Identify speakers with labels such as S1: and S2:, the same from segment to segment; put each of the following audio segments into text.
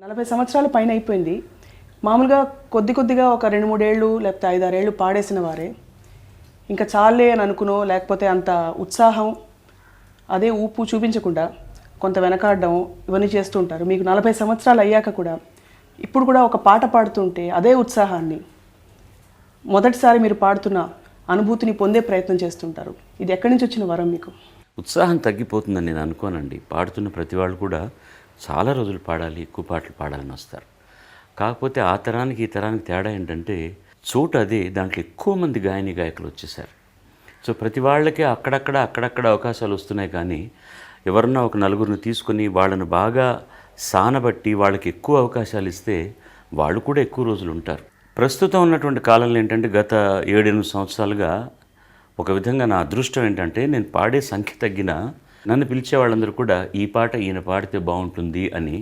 S1: 40 సంవత్సరాల పైన అయిపోయింది. మామూలుగా కొద్దిగా ఒక 2-3 ఏళ్ళు లేకపోతే 5-6 ఏళ్ళు పాడేసిన వారే ఇంకా చాలే అని అనుకునో లేకపోతే అంత ఉత్సాహం అదే ఊపు చూపించకుండా కొంత వెనకాడడం ఇవన్నీ చేస్తూ ఉంటారు. మీకు 40 సంవత్సరాలు అయ్యాక కూడా ఇప్పుడు కూడా ఒక పాట పాడుతుంటే అదే ఉత్సాహాన్ని మొదటిసారి మీరు పాడుతున్న అనుభూతిని పొందే ప్రయత్నం చేస్తుంటారు. ఇది ఎక్కడి నుంచి వచ్చిన వరం మీకు?
S2: ఉత్సాహం తగ్గిపోతుందని నేను అనుకోనండి. పాడుతున్న ప్రతి వాళ్ళు కూడా చాలా రోజులు పాడాలి, ఎక్కువ పాటలు పాడాలని వస్తారు. కాకపోతే ఆ తరానికి ఈ తరానికి తేడా ఏంటంటే చోటు అదే, దాంట్లో ఎక్కువ మంది గాయకులు వచ్చేసారు. సో ప్రతి వాళ్ళకి అక్కడక్కడ అవకాశాలు వస్తున్నాయి. కానీ ఎవరన్నా ఒక నలుగురిని తీసుకొని వాళ్ళను బాగా సానబట్టి వాళ్ళకి ఎక్కువ అవకాశాలు ఇస్తే వాళ్ళు కూడా ఎక్కువ రోజులు ఉంటారు. ప్రస్తుతం ఉన్నటువంటి కాలంలో ఏంటంటే గత 7-8 సంవత్సరాలుగా ఒక విధంగా నా అదృష్టం ఏంటంటే నేను పాడే సంఖ్య తగ్గినా నన్ను పిలిచే వాళ్ళందరూ కూడా ఈ పాట ఈయన పాడితే బాగుంటుంది అని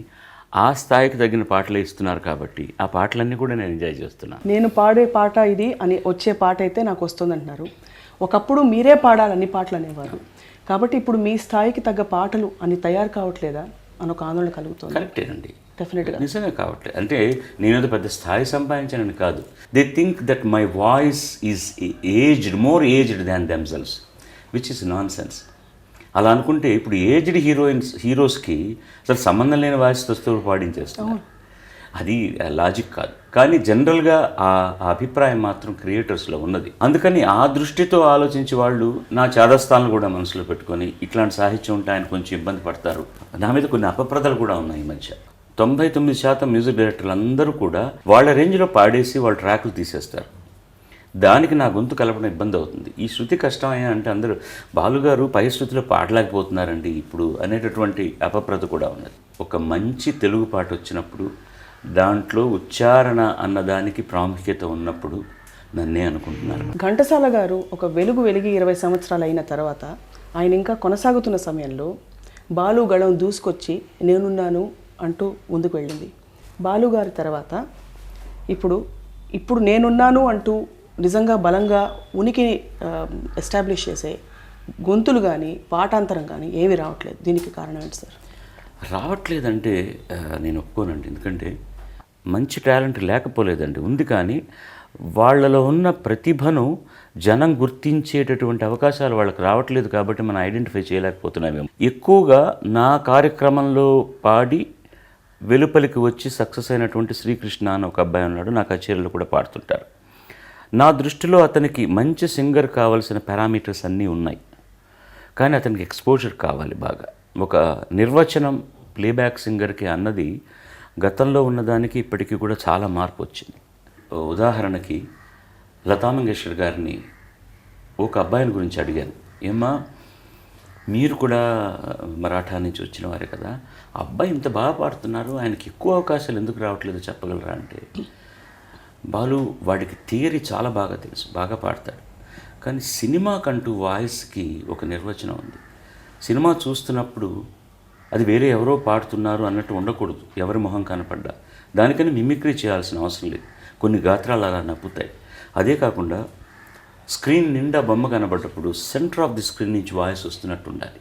S2: ఆ స్థాయికి తగిన పాటలే ఇస్తున్నారు. కాబట్టి ఆ పాటలన్నీ కూడా నేను ఎంజాయ్ చేస్తున్నాను.
S1: నేను పాడే పాట ఇది అని వచ్చే పాట అయితే నాకు వస్తుంది అంటున్నారు. ఒకప్పుడు మీరే పాడాలి అన్ని పాటలు అనేవారు. కాబట్టి ఇప్పుడు మీ స్థాయికి తగ్గ పాటలు అని తయారు కావట్లేదా అని ఒక ఆందోళన కలుగుతుంది.
S2: కరెక్టేనండి,
S1: డెఫినెట్గా
S2: నిజంగా కావట్లేదు. అంటే నేనేదో పెద్ద స్థాయి సంపాదించానని కాదు. They think that my voice is more aged than themselves, which is non sense. అలా అనుకుంటే ఇప్పుడు ఏజ్డ్ హీరోస్కి అసలు సంబంధం లేని వాయిస్తో వస్తూ పాడించేస్తున్నారు. అది లాజిక్ కాదు. కానీ జనరల్గా ఆ అభిప్రాయం మాత్రం క్రియేటర్స్లో ఉన్నది. అందుకని ఆ దృష్టితో ఆలోచించి వాళ్ళు నా చాదస్తాలను కూడా మనసులో పెట్టుకొని ఇట్లాంటి సాహిత్యం ఉంటే ఆయన కొంచెం ఇబ్బంది పడతారు. నా మీద కొన్ని అపప్రదలు కూడా ఉన్నాయి ఈ మధ్య. 99% మ్యూజిక్ డైరెక్టర్లు అందరూ కూడా వాళ్ళ రేంజ్లో పాడేసి వాళ్ళ ట్రాకులు తీసేస్తారు. దానికి నా గొంతు కలపడం ఇబ్బంది అవుతుంది. ఈ శృతి కష్టమయ్యా అంటే అందరూ బాలుగారు పై శృతిలో పాడలేకపోతున్నారండి ఇప్పుడు అనేటటువంటి అపప్రద కూడా ఉన్నది. ఒక మంచి తెలుగు పాట వచ్చినప్పుడు దాంట్లో ఉచ్చారణ అన్నదానికి ప్రాముఖ్యత ఉన్నప్పుడు నన్నే అనుకుంటున్నారు.
S1: ఘంటసాల గారు ఒక వెలిగి 20 సంవత్సరాలు అయిన తర్వాత ఆయన ఇంకా కొనసాగుతున్న సమయంలో బాలు గళం దూసుకొచ్చి నేనున్నాను అంటూ ముందుకు వెళ్ళింది. బాలు గారి తర్వాత ఇప్పుడు నేనున్నాను అంటూ నిజంగా బలంగా ఉనికిని ఎస్టాబ్లిష్ చేసే గొంతులు కానీ పాఠాంతరం కానీ ఏమీ రావట్లేదు. దీనికి కారణం ఏంటి సార్?
S2: రావట్లేదంటే నేను ఒప్పుకోనండి. ఎందుకంటే మంచి టాలెంట్ లేకపోలేదండి, ఉంది. కానీ వాళ్ళలో ఉన్న ప్రతిభను జనం గుర్తించేటటువంటి అవకాశాలు వాళ్ళకి రావట్లేదు. కాబట్టి మనం ఐడెంటిఫై చేయలేకపోతున్నామేమో. ఎక్కువగా నా కార్యక్రమంలో పాడి వెలుపలికి వచ్చి సక్సెస్ అయినటువంటి శ్రీకృష్ణ అని ఒక అబ్బాయి ఉన్నాడు. నా కచేరీలో కూడా పాడుతుంటారు. నా దృష్టిలో అతనికి మంచి సింగర్ కావాల్సిన పారామీటర్స్ అన్నీ ఉన్నాయి. కానీ అతనికి ఎక్స్పోజర్ కావాలి బాగా. ఒక నిర్వచనం ప్లేబ్యాక్ సింగర్కి అన్నది గతంలో ఉన్నదానికి ఇప్పటికీ కూడా చాలా మార్పు వచ్చింది. ఉదాహరణకి లతా మంగేష్కర్ గారిని ఒక అబ్బాయిని గురించి అడిగాను, ఏమ్మా మీరు కూడా మరాఠా నుంచి వచ్చిన వారే కదా, అబ్బాయి ఇంత బాగా పాడుతున్నారు, ఆయనకి ఎక్కువ అవకాశాలు ఎందుకు రావట్లేదు చెప్పగలరా అంటే, బాలు వాడికి థియరీ చాలా బాగా తెలుసు, బాగా పాడతాడు. కానీ సినిమాకంటూ వాయిస్కి ఒక నిర్వచనం ఉంది. సినిమా చూస్తున్నప్పుడు అది వేరే ఎవరో పాడుతున్నారు అన్నట్టు ఉండకూడదు. ఎవరి మొహం కనపడ్డా దానికని మిమిక్రీ చేయాల్సిన అవసరం లేదు. కొన్ని గాత్రాలు అలా నప్పుతాయి. అదే కాకుండా స్క్రీన్ నిండా బొమ్మ కనబడ్డప్పుడు సెంటర్ ఆఫ్ ది స్క్రీన్ నుంచి వాయిస్ వస్తున్నట్టు ఉండాలి.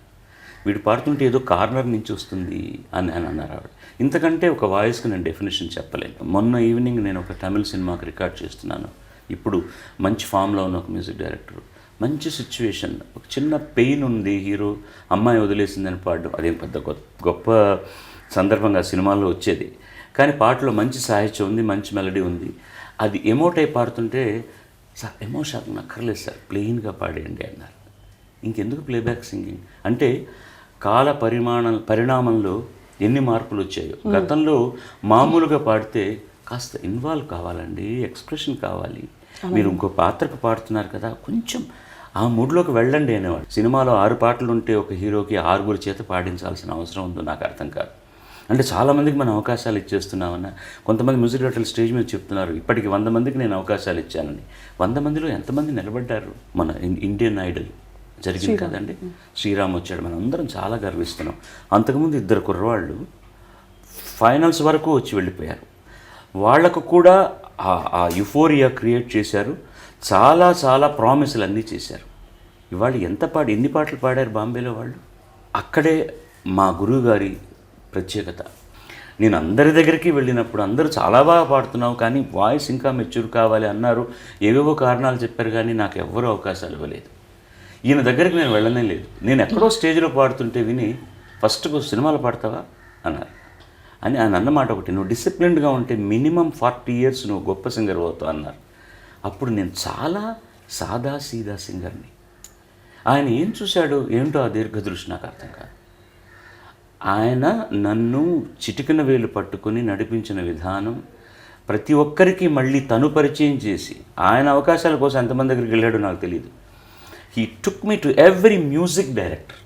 S2: వీడు పాడుతుంటే ఏదో కార్నర్ నుంచి వస్తుంది అని అన్నారు ఆవిడ. ఇంతకంటే ఒక వాయిస్కి నేను డెఫినేషన్ చెప్పలేను. మొన్న ఈవినింగ్ నేను ఒక తమిళ సినిమాకి రికార్డ్ చేస్తున్నాను. ఇప్పుడు మంచి ఫామ్లో ఉన్న ఒక మ్యూజిక్ డైరెక్టర్, మంచి సిచ్యువేషన్, ఒక చిన్న పెయిన్ ఉంది, హీరో అమ్మాయి వదిలేసిందని పాడడం అదేం పెద్ద గొప్ప సందర్భంగా సినిమాల్లో వచ్చేది. కానీ పాటలో మంచి సాహిత్యం ఉంది, మంచి మెలడీ ఉంది. అది ఎమోట్ అయి పాడుతుంటే, సార్ ఎమోషన్ నక్కర్లేదు సార్, ప్లెయిన్గా పాడేయండి అన్నారు. ఇంకెందుకు ప్లేబ్యాక్ సింగింగ్ అంటే కాల పరిణామంలో ఎన్ని మార్పులు వచ్చాయో. గతంలో మామూలుగా పాడితే కాస్త ఇన్వాల్వ్ కావాలండి, ఎక్స్ప్రెషన్ కావాలి. మీరు ఇంకో పాత్రకు పాడుతున్నారు కదా, కొంచెం ఆ మూడ్లోకి వెళ్ళండి అనేవాడు. సినిమాలో 6 పాటలు ఉంటే ఒక హీరోకి 6 చేత పాడించాల్సిన అవసరం ఉందో నాకు అర్థం కాదు. అంటే చాలామందికి మనం అవకాశాలు ఇచ్చేస్తున్నామన్నా. కొంతమంది మ్యూజిక్ డైరెక్టర్లు స్టేజ్ మీద చెప్తున్నారు, ఇప్పటికి 100 మందికి నేను అవకాశాలు ఇచ్చానని. 100 మందిలో ఎంతమంది నిలబడ్డారు? మన ఇండియన్ ఐడల్ జరిగింది కదండి, శ్రీరామ్ వచ్చాడు, మనం అందరం చాలా గర్విస్తున్నాం. అంతకుముందు 2 కుర్రవాళ్ళు ఫైనల్స్ వరకు వచ్చి వెళ్ళిపోయారు. వాళ్లకు కూడా ఆ యుఫోరియా క్రియేట్ చేశారు. చాలా ప్రామిసులు అన్నీ చేశారు. ఇవాళ ఎన్ని పాటలు పాడారు బాంబేలో వాళ్ళు. అక్కడే మా గురువు గారి ప్రత్యేకత. నేను అందరి దగ్గరికి వెళ్ళినప్పుడు అందరూ చాలా బాగా పాడుతున్నావు కానీ వాయిస్ ఇంకా మెచ్యూర్ కావాలి అన్నారు, ఏవేవో కారణాలు చెప్పారు, కానీ నాకు ఎవ్వరూ అవకాశాలు ఇవ్వలేదు. ఈయన దగ్గరికి నేను వెళ్ళనే లేదు. నేను ఎక్కడో స్టేజ్లో పాడుతుంటే విని ఫస్ట్ సినిమాలో పాడతావా అన్నారు. అని ఆయన అన్నమాట ఒకటి, నువ్వు డిసిప్లిన్డ్గా ఉంటే మినిమం 40 years నువ్వు గొప్ప సింగర్ అవుతావు అన్నారు. అప్పుడు నేను చాలా సాదా సీదా సింగర్ని. ఆయన ఏం చూశాడు ఏంటో ఆ దీర్ఘదృష్టి నాకు అర్థం కాదు. ఆయన నన్ను చిటికిన వేలు పట్టుకొని నడిపించిన విధానం, ప్రతి ఒక్కరికి మళ్ళీ తను పరిచయం చేసి, ఆయన అవకాశాల కోసం ఎంతమంది దగ్గరికి వెళ్ళాడో నాకు తెలియదు. He took me to every music director.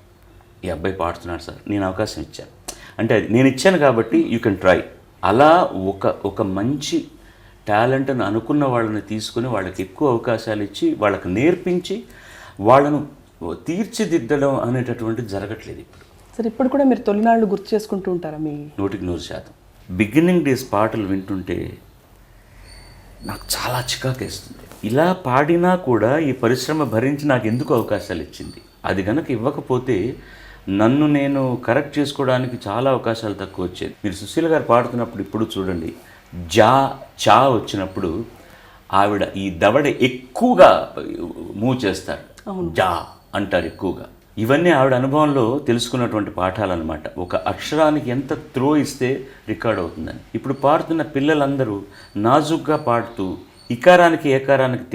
S2: ఈ అబ్బాయి పాడుతున్నాడు సార్, నేను అవకాశం ఇచ్చాను అంటే అది నేను ఇచ్చాను కాబట్టి యూ కెన్ ట్రై. అలా ఒక మంచి టాలెంట్ని అనుకున్న వాళ్ళని తీసుకుని వాళ్ళకి ఎక్కువ అవకాశాలు ఇచ్చి వాళ్ళకి నేర్పించి వాళ్ళను తీర్చిదిద్దడం అనేటటువంటిది జరగట్లేదు ఇప్పుడు.
S1: సార్ ఇప్పుడు కూడా మీరు తొలినాళ్ళు గుర్తు చేసుకుంటూ ఉంటారా? మీ
S2: 100% బిగినింగ్ డేస్ పాటలు వింటుంటే నాకు చాలా చికాకేస్తుంది. ఇలా పాడినా కూడా ఈ పరిశ్రమ భరించి నాకు ఎందుకు అవకాశాలు ఇచ్చింది? అది కనుక ఇవ్వకపోతే నన్ను నేను కరెక్ట్ చేసుకోవడానికి చాలా అవకాశాలు తక్కువ వచ్చేది. మీరు సుశీల గారు పాడుతున్నప్పుడు ఇప్పుడు చూడండి, చా వచ్చినప్పుడు ఆవిడ ఈ దవడ ఎక్కువగా మూవ్ చేస్తారు, జా అంటారు ఎక్కువగా. ఇవన్నీ ఆవిడ అనుభవంలో తెలుసుకున్నటువంటి పాఠాలన్నమాట. ఒక అక్షరానికి ఎంత త్రో ఇస్తే రికార్డ్ అవుతుందని. ఇప్పుడు పాడుతున్న పిల్లలందరూ నాజుగ్గా పాడుతూ ఇకారానికి ఏకారానికి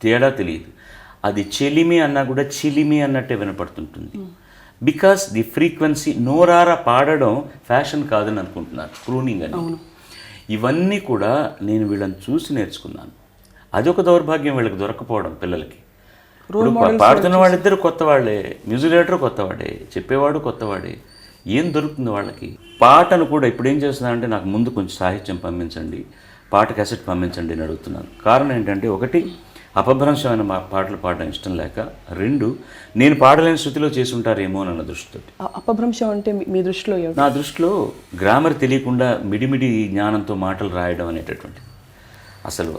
S2: తేడా తెలియదు. అది చెలిమి అన్నా కూడా చిలిమి అన్నట్టే వినపడుతుంటుంది. బికాస్ ది ఫ్రీక్వెన్సీ, నోరారా పాడడం ఫ్యాషన్ కాదని అనుకుంటున్నారు, ప్రూనింగ్ అని. ఇవన్నీ కూడా నేను వీళ్ళని చూసి నేర్చుకున్నాను. అదొక దౌర్భాగ్యం వీళ్ళకి దొరకపోవడం పిల్లలకి. పాడుతున్న వాళ్ళిద్దరు కొత్త వాళ్ళే, మ్యూజిక్ డైరెక్టర్ కొత్తవాడే, చెప్పేవాడు కొత్తవాడే, ఏం దొరుకుతుంది వాళ్ళకి? పాటను కూడా ఇప్పుడు ఏం చేస్తున్నానంటే, నాకు ముందు కొంచెం సాహిత్యం పంపించండి, పాట క్యాసెట్ పంపించండి అని అడుగుతున్నాను. కారణం ఏంటంటే, ఒకటి అపభ్రంశమైన పాటలు పాడడం ఇష్టం లేక, 2 నేను పాడలేని శృతిలో చేసి ఉంటారేమో అన్న దృష్టితో.
S1: అపభ్రంశం అంటే మీ దృష్టిలో?
S2: నా దృష్టిలో గ్రామర్ తెలియకుండా మిడిమిడి జ్ఞానంతో మాటలు రాయడం అనేటటువంటి, అసలు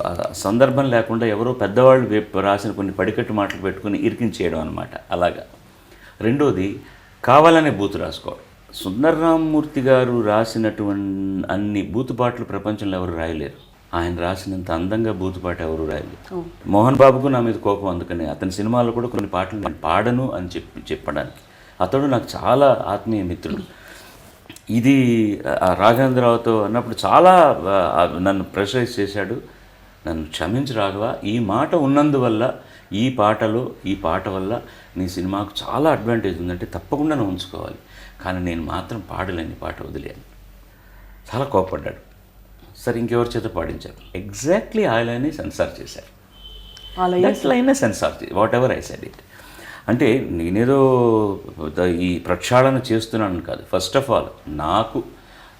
S2: సందర్భం లేకుండా ఎవరో పెద్దవాళ్ళు రాసిన కొన్ని పడికట్టు మాటలు పెట్టుకుని ఇరికించేయడం అనమాట. అలాగా. 2వది కావాలనే బూతు రాసుకోవడం. సుందరరామమూర్తి గారు రాసినటువంటి అన్ని బూతుపాటలు ప్రపంచంలో ఎవరు రాయలేరు. ఆయన రాసినంత అందంగా బూతుపాట ఎవరు రాయలేరు. మోహన్ బాబుకు నా మీద కోపం, అందుకని అతని సినిమాలో కూడా కొన్ని పాటలు నేను పాడను అని చెప్పడానికి. అతడు నాకు చాలా ఆత్మీయ మిత్రుడు. ఇది రాఘవేంద్రరావుతో అన్నప్పుడు చాలా నన్ను ప్రెషరైజ్ చేశాడు. నన్ను క్షమించి రాఘవ, ఈ మాట ఉన్నందువల్ల, ఈ పాట వల్ల నీ సినిమాకు చాలా అడ్వాంటేజ్ ఉందంటే తప్పకుండా నువ్వు ఉంచుకోవాలి, కానీ నేను మాత్రం పాడలేని పాట వదిలేను. చాలా కోపడ్డాడు. సరే ఇంకెవరి చేత పాడించారు? ఎగ్జాక్ట్లీ ఆ లైనే సెన్సార్ చేశారు. లైనే censor, whatever I said it. అంటే నేనేదో ఈ ప్రక్షాళన చేస్తున్నాను కాదు. ఫస్ట్ ఆఫ్ ఆల్ నాకు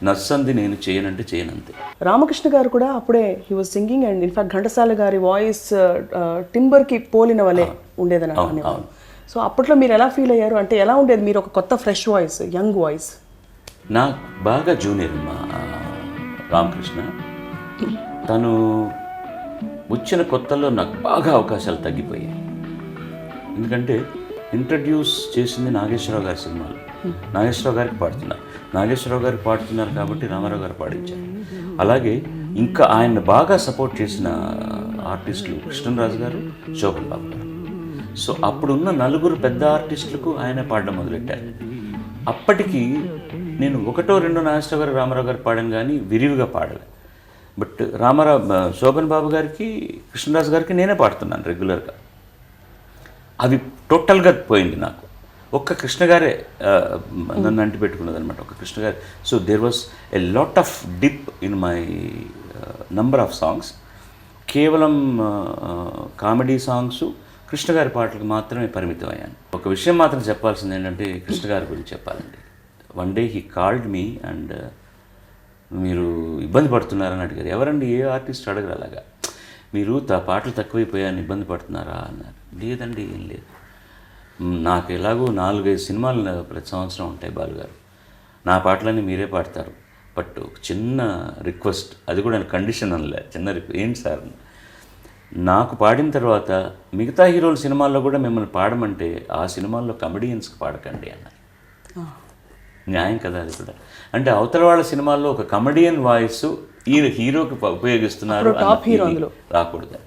S2: నచ్చంది నేను చేయనంటే చేయనంతే.
S1: రామకృష్ణ గారు కూడా అప్పుడే he was singing, and in fact Ghantasala గారి వాయిస్ టింబర్కి పోలిన వలే ఉండేదని అనేవారు. సో అప్పట్లో మీరు ఎలా ఫీల్ అయ్యారు? అంటే ఎలా ఉండేది? మీరు ఒక కొత్త ఫ్రెష్ వాయిస్, యంగ్ వాయిస్.
S2: నాకు బాగా జూనియర్ మా రామకృష్ణ. తను వచ్చిన కొత్తలో నాకు బాగా అవకాశాలు తగ్గిపోయాయి. ఎందుకంటే ఇంట్రడ్యూస్ చేసింది నాగేశ్వరరావు గారి సినిమాలు. నాగేశ్వరరావు గారికి పాడుతున్నారు, నాగేశ్వరరావు గారికి పాడుతున్నారు కాబట్టి రామారావు గారు పాడించారు. అలాగే ఇంకా ఆయన బాగా సపోర్ట్ చేసిన ఆర్టిస్టులు కృష్ణరాజు గారు, శోభన్ బాబు గారు. సో అప్పుడున్న 4 పెద్ద ఆర్టిస్టులకు ఆయన పాడడం మొదలెట్టారు. అప్పటికి నేను 1, 2 నాగేశ్వరరావు గారు, రామారావు గారు పాడాను, కానీ విరివిగా పాడలే. బట్ శోభన్ బాబు గారికి, కృష్ణరాజు గారికి నేనే పాడుతున్నాను రెగ్యులర్గా. అవి టోటల్గా పోయింది నాకు. ఒక్క కృష్ణ గారే నన్ను అంటి పెట్టుకున్నది అనమాట, ఒక కృష్ణ గారు. So there was a lot of dip in my number of songs. కేవలం కామెడీ సాంగ్స్, కృష్ణ గారి పాటలకు మాత్రమే పరిమితం అయ్యాను. ఒక విషయం మాత్రం చెప్పాల్సింది ఏంటంటే, కృష్ణ గారి గురించి చెప్పాలండి. One day he called me and మీరు ఇబ్బంది పడుతున్నారని అడిగారు. ఎవరండి, ఏ ఆర్టిస్ట్ అడగరు అలాగా. మీరు పాటలు తక్కువైపోయాయని ఇబ్బంది పడుతున్నారా అన్నారు. లేదండి, ఏం లేదు, నాకు ఎలాగో 4-5 సినిమాలు ప్రతి సంవత్సరం ఉంటాయి బాలుగారు, నా పాటలన్నీ మీరే పాడతారు, బట్ ఒక చిన్న రిక్వెస్ట్, అది కూడా కండిషన్ అనలే, చిన్న ఏంటి సార్, నాకు పాడిన తర్వాత మిగతా హీరోల సినిమాల్లో కూడా మిమ్మల్ని పాడమంటే ఆ సినిమాల్లో కమెడియన్స్కి పాడకండి అన్నారు. న్యాయం కదా అది కూడా. అంటే అవతల వాళ్ళ సినిమాల్లో ఒక కమెడియన్ వాయిస్ ఈ హీరోకి ఉపయోగిస్తున్నారు
S1: టాప్ హీరో అందులో
S2: రాకూడదు,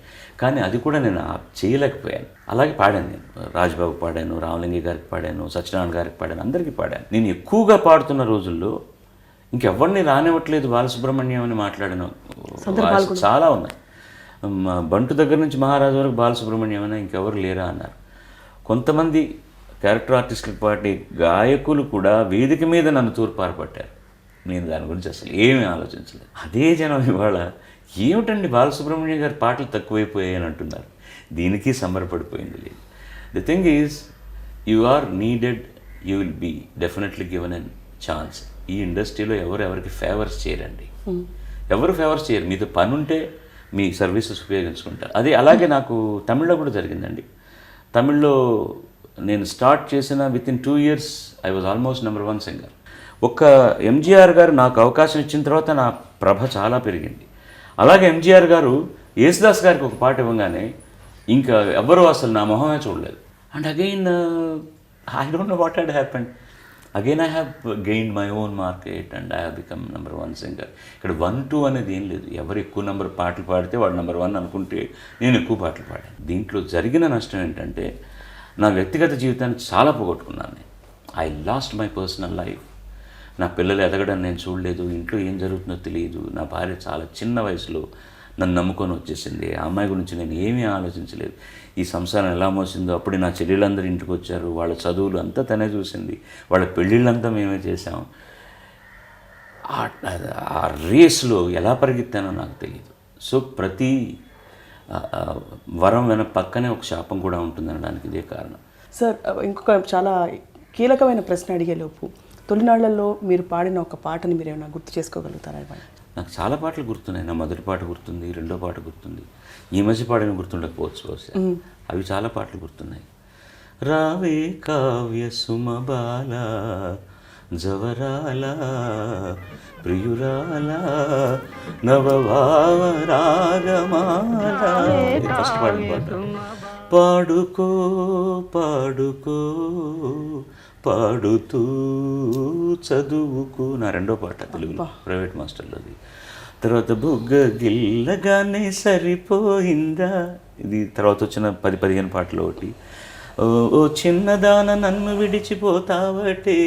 S2: కానీ అది కూడా నేను చేయలేకపోయాను. అలాగే పాడాను, నేను రాజ్బాబు పాడాను, రామలింగి గారికి పాడాను, సత్యనారాయణ గారికి పాడాను, అందరికీ పాడాను. నేను ఎక్కువగా పాడుతున్న రోజుల్లో ఇంకెవరిని రానివ్వట్లేదు బాలసుబ్రహ్మణ్యం అని మాట్లాడిన చాలా ఉన్నాయి. బంటు దగ్గర నుంచి మహారాజు వరకు బాలసుబ్రహ్మణ్యం అని ఇంకెవరు లేరా అన్నారు. కొంతమంది క్యారెక్టర్ ఆర్టిస్టులకు పాటే గాయకులు కూడా వేదిక మీద నన్ను తూర్పారు పట్టారు. నేను దాని గురించి అసలు ఏమీ ఆలోచించలేదు. అదే జనం ఇవాళ ఏమిటండి బాలసుబ్రహ్మణ్యం గారి పాటలు తక్కువైపోయాయి అని అంటున్నారు. దీనికి సంబరపడిపోయింది లేదు. The thing is you are needed, you will be definitely given an chance. ఈ ఇండస్ట్రీలో ఎవరికి ఫేవర్స్ చేయరండి, ఎవరు ఫేవర్స్ చేయరు. మీతో పని ఉంటే మీ సర్వీసెస్ ఉపయోగించుకుంటారు. అది అలాగే నాకు తమిళ్లో కూడా జరిగిందండి. తమిళ్లో నేను స్టార్ట్ చేసిన within 2 years I was almost number 1 singer. ఒక్క ఎంజీఆర్ గారు నాకు అవకాశం ఇచ్చిన తర్వాత నా ప్రభ చాలా పెరిగింది. అలాగే ఎంజీఆర్ గారు యేసుదాస్ గారికి ఒక పాట ఇవ్వగానే ఇంకా ఎవరు అసలు నా మొహమే చూడలేదు. And again I don't know what had happened. Again I have gained my own market and I have become number 1 singer. ఇక్కడ 1-2 అనేది ఏం లేదు. ఎవరు ఎక్కువ నెంబర్ పాటలు పాడితే వాడు నెంబర్ 1 అనుకుంటే నేను ఎక్కువ పాటలు పాడాను. దీంట్లో జరిగిన నష్టం ఏంటంటే నా వ్యక్తిగత జీవితాన్ని చాలా పోగొట్టుకున్నాను. I lost my personal life. నా పిల్లలు ఎదగడం నేను చూడలేదు, ఇంట్లో ఏం జరుగుతుందో తెలియదు. నా భార్య చాలా చిన్న వయసులో నన్ను నమ్ముకొని వచ్చేసింది. ఆ అమ్మాయి గురించి నేను ఏమీ ఆలోచించలేదు. ఈ సంసారం ఎలా మోసిందో అప్పుడే నా చెల్లెళ్ళందరూ ఇంటికి వచ్చారు. వాళ్ళ చదువులు అంతా తనే చూసింది, వాళ్ళ పెళ్ళిళ్ళంతా మేమే చేసాం. ఆ రేస్లో ఎలా పరిగెత్తానో నాకు తెలియదు. సో ప్రతి వరం వెన పక్కనే ఒక శాపం కూడా ఉంటుందనడానికి ఇదే కారణం.
S1: సార్, ఇంకొక చాలా కీలకమైన ప్రశ్న అడిగే లోపు, తొలినాళ్లలో మీరు పాడిన ఒక పాటని మీరు ఏమైనా గుర్తు చేసుకోగలుగుతారా?
S2: నాకు చాలా పాటలు గుర్తున్నాయి. నా మొదటి పాట గుర్తుంది, రెండో పాట గుర్తుంది, ఈ మధ్య పాడిన గుర్తుండకపోవచ్చు బహుశా. అవి చాలా పాటలు గుర్తున్నాయి. రావే కావ్య సుమబాల జవరాల ప్రియురాల నవభావ రాగమాల, ఫస్ట్ పాడిన పాట. పాడుకో పాడుకో పాడుతూ చదువుకు, నా రెండో పాట తెలుగులో ప్రైవేట్ మాస్టర్లోది. తర్వాత బుగ్గ గిల్లగానే సరిపోయిందా, ఇది తర్వాత వచ్చిన 10-15 పాటలు ఒకటి. ఓ చిన్నదాన నన్ను విడిచిపోతావటే,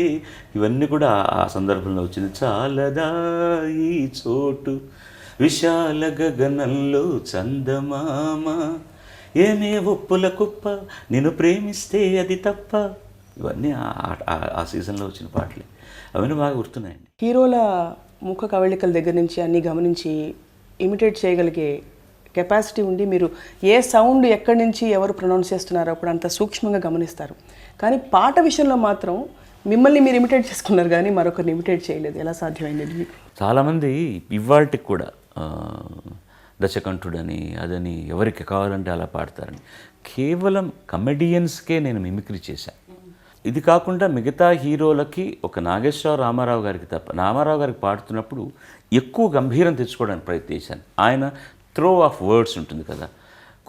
S2: ఇవన్నీ కూడా ఆ సందర్భంలో వచ్చింది. చాలదా ఈ చోటు విశాల గగనంలో చందమామ, ఏమే ఒప్పుల కుప్ప నిన్ను ప్రేమిస్తే అది తప్ప, ఇవన్నీ ఆ సీజన్లో వచ్చిన పాటలే. అవన్నీ బాగా గుర్తున్నాయండి.
S1: హీరోల ముఖ కవళికల దగ్గర నుంచి అన్నీ గమనించి ఇమిటేట్ చేయగలిగే కెపాసిటీ ఉండి మీరు ఏ సౌండ్ ఎక్కడి నుంచి ఎవరు ప్రొనౌన్స్ చేస్తున్నారో అప్పుడు అంత సూక్ష్మంగా గమనిస్తారు. కానీ పాట విషయంలో మాత్రం మిమ్మల్ని మీరు ఇమిటేట్ చేసుకున్నారు కానీ మరొకరిని ఇమిటేట్ చేయలేదు. ఎలా సాధ్యమైంది మీకు?
S2: చాలామంది ఇవాళకి కూడా దశకంఠుడని అదని ఎవరికి కావాలంటే అలా పాడతారని. కేవలం కమెడియన్స్కే నేను మిమిక్రీ చేశాను. ఇది కాకుండా మిగతా హీరోలకి ఒక నాగేశ్వరరావు, రామారావు గారికి తప్ప, రామారావు గారికి పాడుతున్నప్పుడు ఎక్కువ గంభీరం తెచ్చుకోవడానికి ప్రయత్నించాను. ఆయన త్రో ఆఫ్ వర్డ్స్ ఉంటుంది కదా,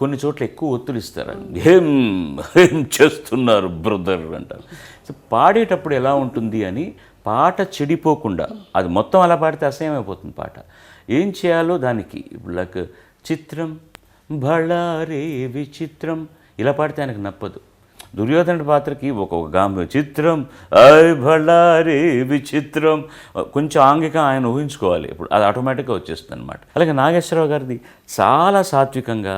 S2: కొన్ని చోట్ల ఎక్కువ ఒత్తులు ఇస్తారు. ఏం చేస్తున్నారు బ్రదర్ అంటారు. సో పాడేటప్పుడు ఎలా ఉంటుంది అని పాట చెడిపోకుండా, అది మొత్తం అలా పాడితే అసహ్యమైపోతుంది పాట. ఏం చేయాలో దానికి లైక్ చిత్రం భళారే విచిత్రం ఇలా పాడితే ఆయనకు నప్పదు. దుర్యోధనుడి పాత్రకి ఒక గాంభీర్యం, చిత్రం ఐ భళారే విచిత్రం, కొంచెం ఆంగికం ఆయన ఊహించుకోవాలి, ఇప్పుడు అది ఆటోమేటిక్గా వచ్చేస్తుంది అనమాట. అలాగే నాగేశ్వరరావు గారిది చాలా సాత్వికంగా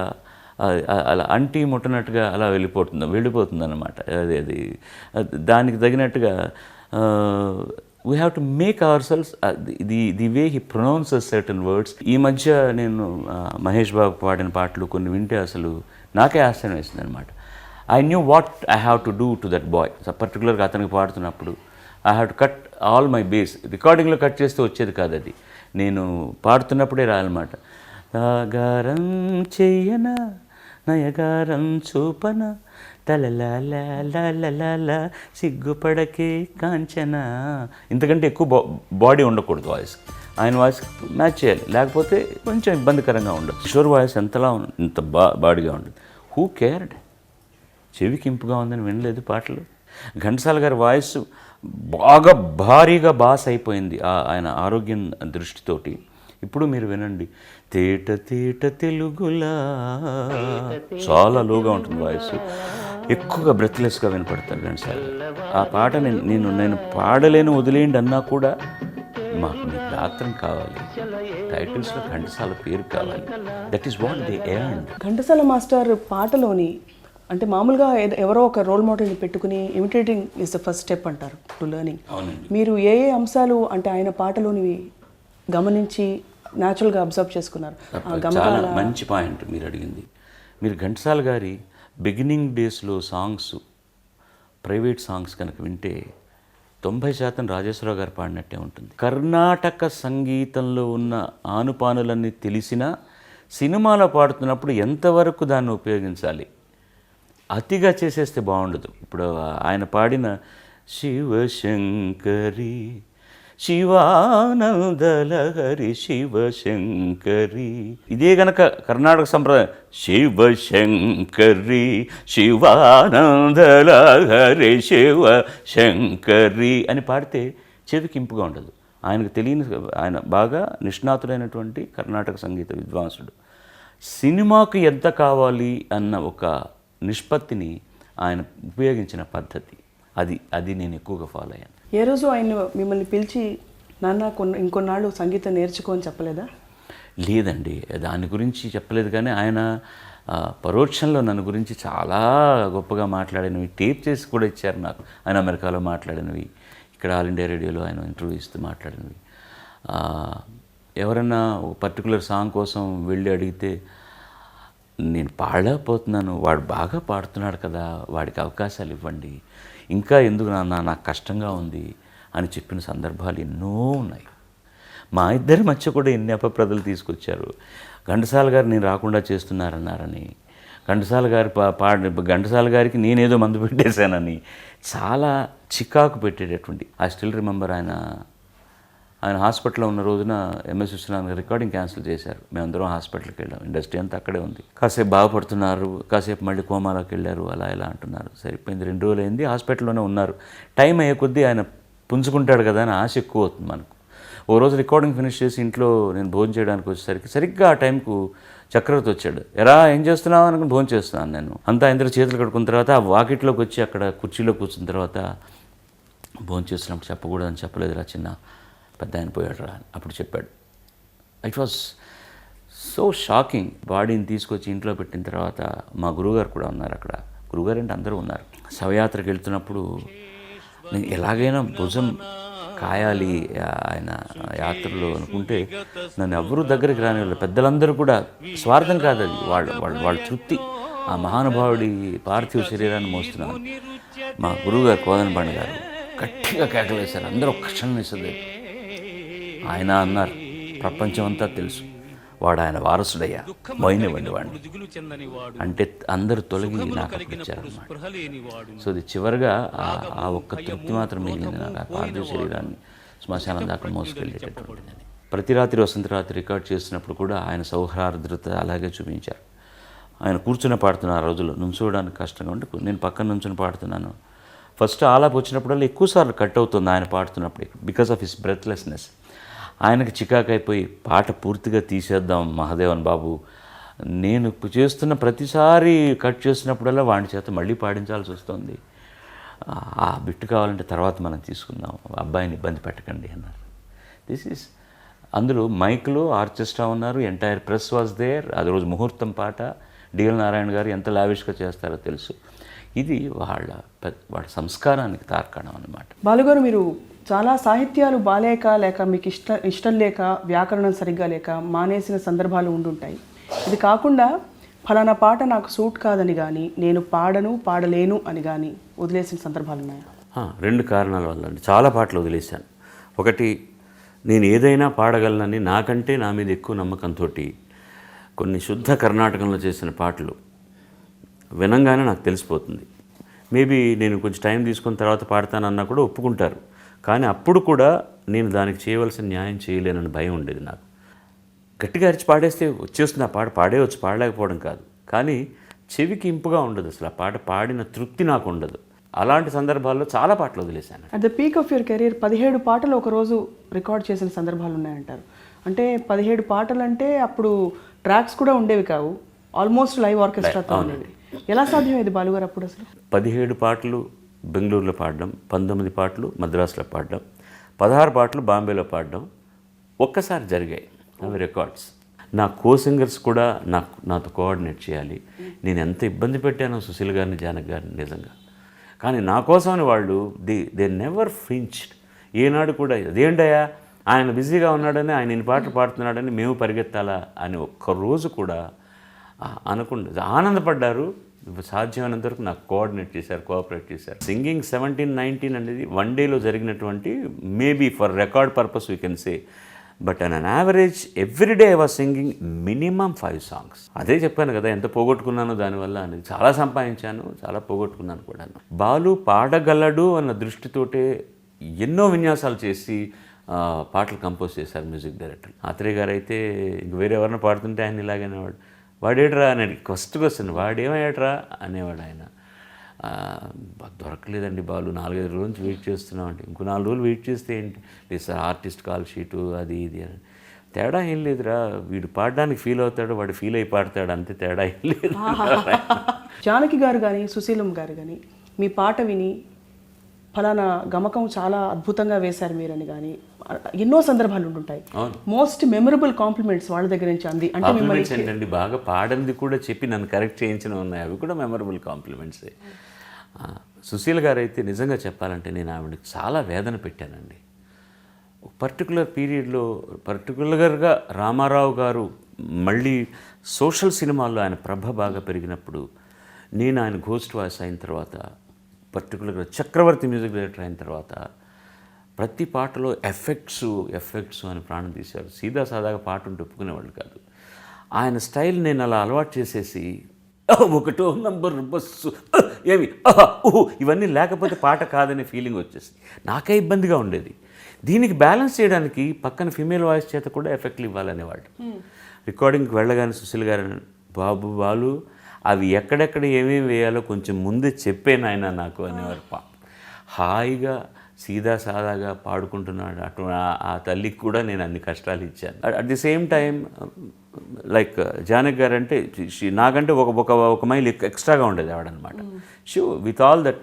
S2: అలా అంటి ముట్టనట్టుగా అలా వెళ్ళిపోతుంది అనమాట. అది దానికి తగినట్టుగా we have to make our cells the way he pronounces certain words. ఈ మధ్య నేను మహేష్ బాబు పాడిన పాటలు కొన్ని వింటే అసలు నాకే ఆశ్చర్యం వేసింది అనమాట. I knew what I have to do to that boy. పర్టికులర్గా అతనికి పాడుతున్నప్పుడు I have to cut all my bass. రికార్డింగ్లో కట్ చేస్తే వచ్చేది కాదు, అది నేను పాడుతున్నప్పుడే రాయాలన్నమాట. గారం చెయ్యన నయగారం చూపన తలలా సిగ్గుపడకే కాంచన. ఇంతకంటే ఎక్కువ బాడీ ఉండకూడదు వాయిస్. ఆయన వాయిస్ మ్యాచ్ చేయాలి, లేకపోతే కొంచెం ఇబ్బందికరంగా ఉండదు. కిషోర్ వాయిస్ ఎంతలా ఇంత బాడీగా ఉంటుంది. Who cared? చెవికి ఇంపుగా ఉందని వినలేదు పాటలు. ఘంటసాల గారి వాయిస్ బాగా భారీగా బాస్ అయిపోయింది ఆయన ఆరోగ్యం దృష్టితోటి. ఇప్పుడు మీరు వినండి, తేట తేట తెలుగులా, చాలా లోగా ఉంటుంది వాయిస్, ఎక్కువగా బ్రెత్లెస్గా వినపడతారు ఘంటసాల. ఆ పాట నేను పాడలేను వదిలేయండి అన్నా కూడా మాకు మీ గాత్రం కావాలి, టైటిల్స్లో ఘంటసాల పేరు కావాలి. That is what they earned.
S1: Ghantasala master పాటలోని అంటే మామూలుగా ఎవరో ఒక రోల్ మోడల్ని పెట్టుకుని imitating is the first step అంటారు టు లెర్నింగ్. మీరు ఏ ఏ అంశాలు అంటే ఆయన పాటలోని గమనించి న్యాచురల్గా అబ్జర్వ్ చేసుకున్నారు?
S2: చాలా మంచి పాయింట్ మీరు అడిగింది. మీరు ఘంటసాల గారి బిగినింగ్ డేస్లో సాంగ్స్, ప్రైవేట్ సాంగ్స్ కనుక వింటే 90% రాజేశ్వరరావు గారు పాడినట్టే ఉంటుంది. కర్ణాటక సంగీతంలో ఉన్న ఆనుపానులన్నీ తెలిసినా సినిమాలో పాడుతున్నప్పుడు ఎంతవరకు దాన్ని ఉపయోగించాలి, అతిగా చేసేస్తే బాగుండదు. ఇప్పుడు ఆయన పాడిన శివశంకరి శివానందలహరి శివశంకరి, ఇదే గనక కర్ణాటక సంప్రదాయం, శివశంకరి శివానందలహరి శివశంకరి అని పాడితే చెవికి ఇంపుగా ఉండదు. ఆయనకు తెలియని, ఆయన బాగా నిష్ణాతుడైనటువంటి కర్ణాటక సంగీత విద్వాంసుడు. సినిమాకు ఎంత కావాలి అన్న ఒక నిష్పత్తిని ఆయన ఉపయోగించిన పద్ధతి, అది నేను ఎక్కువగా ఫాలో అయ్యాను.
S1: ఏ రోజు ఆయన మిమ్మల్ని పిలిచి నాన్న ఇంకొన్నాళ్ళు సంగీతం నేర్చుకో అని చెప్పలేదా?
S2: లేదండి, దాని గురించి చెప్పలేదు. కానీ ఆయన పరోక్షంలో నన్ను గురించి చాలా గొప్పగా మాట్లాడినవి టేప్ చేసి కూడా ఇచ్చారు నాకు. ఆయన అమెరికాలో మాట్లాడినవి, ఇక్కడ ఆల్ ఇండియా రేడియోలో ఆయన ఇంటర్వ్యూ ఇస్తూ మాట్లాడినవి. ఎవరన్నా ఒక పర్టికులర్ సాంగ్ కోసం వెళ్ళి అడిగితే, నేను పాడలేకపోతున్నాను, వాడు బాగా పాడుతున్నాడు కదా, వాడికి అవకాశాలు ఇవ్వండి, ఇంకా ఎందుకు నాన్న నాకు కష్టంగా ఉంది అని చెప్పిన సందర్భాలు ఎన్నో ఉన్నాయి. మా ఇద్దరి మధ్య కూడా ఎన్ని అపప్రదలు తీసుకొచ్చారు. ఘంటసాల గారు నేను రాకుండా చేస్తున్నారన్నారని, ఘంటసాల గారికి నేనేదో మందు పెట్టేశానని చాలా చికాకు పెట్టేటటువంటి. ఐ స్టిల్ రిమెంబర్ ఆయన హాస్పిటల్లో ఉన్న రోజున ఎంఎస్ విశ్వనాథ్ గారు రికార్డింగ్ క్యాన్సిల్ చేశారు. మేమందరం హాస్పిటల్కి వెళ్ళాం, ఇండస్ట్రీ అంతా అక్కడే ఉంది. కాసేపు బాగుపడుతున్నారు, కాసేపు మళ్ళీ కోమాలోకి వెళ్ళారు, అలా ఇలా అంటున్నారు. సరిపోయింది, 2 రోజులు అయింది, హాస్పిటల్లోనే ఉన్నారు. టైం అయ్యే కొద్దీ ఆయన పుంజుకుంటాడు కదా అని ఆశ ఎక్కువ అవుతుంది మనకు. ఓ రోజు రికార్డింగ్ ఫినిష్ చేసి ఇంట్లో నేను భోజనం చేయడానికి వచ్చేసరికి సరిగ్గా ఆ టైంకు చక్రవర్తి వచ్చాడు. ఎరా ఏం చేస్తున్నావు అనుకుని భోజనం చేస్తున్నాను నేను. అంతా ఇందరూ చేతులు కడుక్కున్న తర్వాత ఆ వాకిట్లోకి వచ్చి అక్కడ కుర్చీలో కూర్చున్న తర్వాత, భోజనం చేస్తున్నప్పుడు చెప్పకూడదని చెప్పలేదురా చిన్న, పెద్ద ఆయన పోయాడు రా అప్పుడు చెప్పాడు. It was so shocking. బాడీని తీసుకొచ్చి ఇంట్లో పెట్టిన తర్వాత మా గురువుగారు కూడా ఉన్నారు అక్కడ. గురువుగారు అంటే అందరూ ఉన్నారు. శవయాత్రకు వెళ్తున్నప్పుడు నేను ఎలాగైనా భుజం కాయాలి ఆయన యాత్రలో అనుకుంటే నన్ను ఎవరూ దగ్గరికి రానివ్వలేదు. పెద్దలందరూ కూడా, స్వార్థం కాదు అది, వాళ్ళ తృప్తి. ఆ మహానుభావుడి పార్థివ శరీరాన్ని మోస్తున్నాను. మా గురువుగారు కోదనబండ గారు గట్టిగా కేకలేశారు. అందరూ ఒక్క క్షణం నిశ్శబ్దం. ఆయన అన్నారు, ప్రపంచం అంతా తెలుసు, వాడు ఆయన వారసుడయ్యా, పోయినవ్వండి వాడిని అంటే అందరూ తొలగి నాకు అప్పగించారన్నమాట. సో అది చివరిగా ఆ ఒక్క తృప్తి మాత్రం మిగిలింది నాకు, ఆ పార్థివ శరీరాన్ని శ్మశానం దాకా మోసుకెళ్ళేటటువంటిదని. ప్రతి రాత్రి వసంత రాత్రి రికార్డ్ చేసినప్పుడు కూడా ఆయన సౌహార్ద్రత అలాగే చూపించారు. ఆయన కూర్చుని పాడుతున్న ఆ రోజుల్లో నుంచోవడానికి కష్టంగా ఉంటే నేను పక్కన నుంచుని పాడుతున్నాను. ఫస్ట్ ఆలాపు వచ్చినప్పుడల్లా ఎక్కువసార్లు కట్ అవుతుంది ఆయన పాడుతున్నప్పుడు, బికాస్ ఆఫ్ హిస్ బ్రెత్లెస్నెస్. ఆయనకు చికాకైపోయి పాట పూర్తిగా తీసేద్దాం మహాదేవన్ బాబు, నేను చేస్తున్న ప్రతిసారి కట్ చేస్తున్నప్పుడల్లా వాడి చేత మళ్ళీ పాడించాల్సి వస్తుంది, ఆ బిట్టు కావాలంటే తర్వాత మనం తీసుకుందాం, అబ్బాయిని ఇబ్బంది పెట్టకండి అన్నారు. దిస్ ఈస్, అందులో మైక్లో ఆర్కెస్ట్రా ఉన్నారు, ఎంటైర్ ప్రెస్ వాజ్ దేర్. అది రోజు ముహూర్తం పాట. డిఎల్ నారాయణ గారు ఎంత లావిష్గా చేస్తారో తెలుసు. ఇది వాళ్ళ సంస్కారానికి తార్కాణం అన్నమాట.
S1: బాలుగారు, మీరు చాలా సాహిత్యాలు బాలేక లేక మీకు ఇష్టం లేక, వ్యాకరణం సరిగ్గా లేక మానేసిన సందర్భాలు ఉండుంటాయి. ఇది కాకుండా ఫలానా పాట నాకు సూట్ కాదని కానీ, నేను పాడలేను అని కానీ వదిలేసిన సందర్భాలు ఉన్నాయా?
S3: 2 కారణాల వల్ల అండి చాలా పాటలు వదిలేశాను. ఒకటి, నేను ఏదైనా పాడగలనని నాకంటే నా మీద ఎక్కువ నమ్మకంతో కొన్ని శుద్ధ కర్ణాటకంలో చేసిన పాటలు వినంగానే నాకు తెలిసిపోతుంది. మేబీ నేను కొంచెం టైం తీసుకున్న తర్వాత పాడతానన్నా కూడా ఒప్పుకుంటారు. కానీ అప్పుడు కూడా నేను దానికి చేయవలసిన న్యాయం చేయలేనని భయం ఉండేది నాకు. గట్టిగా అరిచి పాడేస్తే వచ్చేస్తుంది ఆ పాట, పాడేవచ్చు, పాడలేకపోవడం కాదు. కానీ చెవికి ఇంపుగా ఉండదు, అసలు ఆ పాట పాడిన తృప్తి నాకు ఉండదు. అలాంటి సందర్భాల్లో చాలా పాటలు వదిలేశాను.
S1: At the peak of your career 17 పాటలు ఒక రోజు రికార్డ్ చేసిన సందర్భాలు ఉన్నాయంటారు. అంటే 17 పాటలు అంటే అప్పుడు ట్రాక్స్ కూడా ఉండేవి కావు, ఆల్మోస్ట్ లైవ్ ఆర్కెస్ట్రాతో ఉండేవి. ఎలా సాధ్యమేది బాలుగారు అప్పుడు అసలు?
S3: 17 పాటలు బెంగళూరులో పాడడం, 19 పాటలు మద్రాసులో పాడడం, 16 పాటలు బాంబేలో పాడడం ఒక్కసారి జరిగాయి. అవి రికార్డ్స్. నా కో సింగర్స్ కూడా నాతో కోఆర్డినేట్ చేయాలి. నేను ఎంత ఇబ్బంది పెట్టానో సుశీల్ గారిని, జానకి గారిని నిజంగా. కానీ నా కోసమని వాళ్ళు దే నెవర్ ఫ్లించ్డ్. ఏనాడు కూడా అదేంటయ్యా ఆయన బిజీగా ఉన్నాడని, ఆయన ఇన్ని పాటలు పాడుతున్నాడని మేము పరిగెత్తాలా అని ఒక్కరోజు కూడా అనకుండా ఆనందపడ్డారు. సాధ్యమైనంత వరకు నాకు కోఆర్డినేట్ చేశారు, కోఆపరేట్ చేశారు. సింగింగ్ 17, 19 అనేది వన్ డేలో జరిగినటువంటి, maybe for record purpose we can say, but an average every day I was singing minimum 5 songs. అదే చెప్పాను కదా ఎంత పోగొట్టుకున్నానో దానివల్ల అనేది. చాలా సంపాదించాను, చాలా పోగొట్టుకున్నాను కూడా. బాలు పాడగలడు అన్న దృష్టితోటే ఎన్నో విన్యాసాలు చేసి పాటలు కంపోజ్ చేశారు మ్యూజిక్ డైరెక్టర్. ఆత్రేయ గారు అయితే ఇంక వేరే ఎవరైనా పాడుతుంటే ఆయన ఇలాగే అనేవాడు, వాడేడ్రా అనేది ఫస్ట్ క్వశ్చన్, వాడేమయ్యాడ్రా అనేవాడు ఆయన. దొరకలేదండి బాలు, 4-5 రోజుల నుంచి వెయిట్ చేస్తున్నామంటే. ఇంకో 4 రోజులు వెయిట్ చేస్తే ఏంటి, లేదు సార్ ఆర్టిస్ట్ కాల్ షీటు అది ఇది అని. తేడా ఏం లేదురా, వీడు పాడడానికి ఫీల్ అవుతాడు, వాడు ఫీల్ అయి పాడతాడు, అంతే, తేడా ఏం లేదు.
S1: జానకి గారు కానీ సుశీలం గారు కానీ మీ పాట విని ఫలానా గమకం చాలా అద్భుతంగా వేశారు మీరని కానీ ఎన్నో సందర్భాలు ఉంటుంటాయి. మోస్ట్ మెమరబుల్ కాంప్లిమెంట్స్ వాళ్ళ దగ్గర నుంచి అంది అంటే మిమ్మల్ని
S3: ఏంటండి, బాగా పాడింది కూడా చెప్పి నన్ను కరెక్ట్ చేయించిన ఉన్నాయి, అవి కూడా మెమరబుల్ కాంప్లిమెంట్సే. సుశీల్ గారు అయితే నిజంగా చెప్పాలంటే నేను ఆవిడకి చాలా వేదన పెట్టానండి. పర్టికులర్ పీరియడ్లో పర్టికులర్గా రామారావు గారు మళ్ళీ సోషల్ సినిమాల్లో ఆయన ప్రభ బాగా పెరిగినప్పుడు, నేను ఆయన ఘోస్ట్ వాయిస్ అయిన తర్వాత, పర్టికులర్గా చక్రవర్తి మ్యూజిక్ డైరెక్టర్ అయిన తర్వాత ప్రతి పాటలో ఎఫెక్ట్స్ అని ప్రాణం తీశారు. సీదా సాదాగా పాట ఉంటే ఒప్పుకునేవాళ్ళు కాదు. ఆయన స్టైల్ నేను అలా అలవాటు చేసేసి 1వ నంబర్ బస్సు ఏమి ఇవన్నీ లేకపోతే పాట కాదనే ఫీలింగ్ వచ్చేసి నాకే ఇబ్బందిగా ఉండేది. దీనికి బ్యాలెన్స్ చేయడానికి పక్కన ఫీమేల్ వాయిస్ చేత కూడా ఎఫెక్ట్లు ఇవ్వాలనేవాళ్ళు. రికార్డింగ్కి వెళ్ళగానే సుశీల్ గారు, బాలు అవి ఎక్కడెక్కడ ఏమేమి వేయాలో కొంచెం ముందే చెప్పాను ఆయన నాకు అనేవారు. హాయిగా సీదా సాదాగా పాడుకుంటున్నాడు. అటు ఆ తల్లికి కూడా నేను అన్ని కష్టాలు ఇచ్చాను. At the same time like Janaki గారు అంటే నాకంటే ఒక మైల్ ఎక్స్ట్రాగా ఉండేది ఆవిడనమాట. So with all that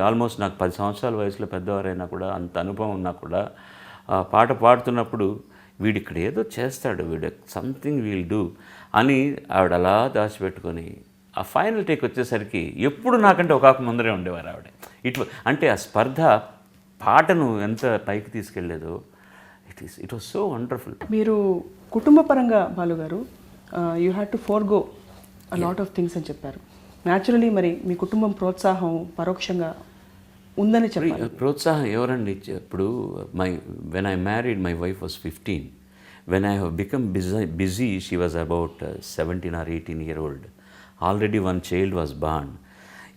S3: almost నాకు 10 సంవత్సరాల వయసులో పెద్దవారైనా కూడా, అంత అనుభవం ఉన్నా కూడా, పాట పాడుతున్నప్పుడు వీడు ఇక్కడ ఏదో చేస్తాడు, వీడు సంథింగ్ వీల్ డూ అని ఆవిడ అలా దాచిపెట్టుకొని ఆ ఫైనల్ టేక్ వచ్చేసరికి ఎప్పుడు నాకంటే ఒక ముందరే ఉండేవారు ఆవిడ. అంటే ఆ స్పర్ధ పాటను ఎంత పైకి తీసుకెళ్లేదో, ఇట్ వాస్ సో వండర్ఫుల్.
S1: మీరు కుటుంబ పరంగా బాలుగారు you had to forgo a lot of things అని చెప్పారు. న్యాచురలీ మరి మీ కుటుంబం ప్రోత్సాహం పరోక్షంగా ఉందని చెప్పారు.
S3: ప్రోత్సాహం ఎవరండి? ఇప్పుడు when I married my wife was 15. When I have become busy she was about 17 or 18 year old. Already 1 child was born.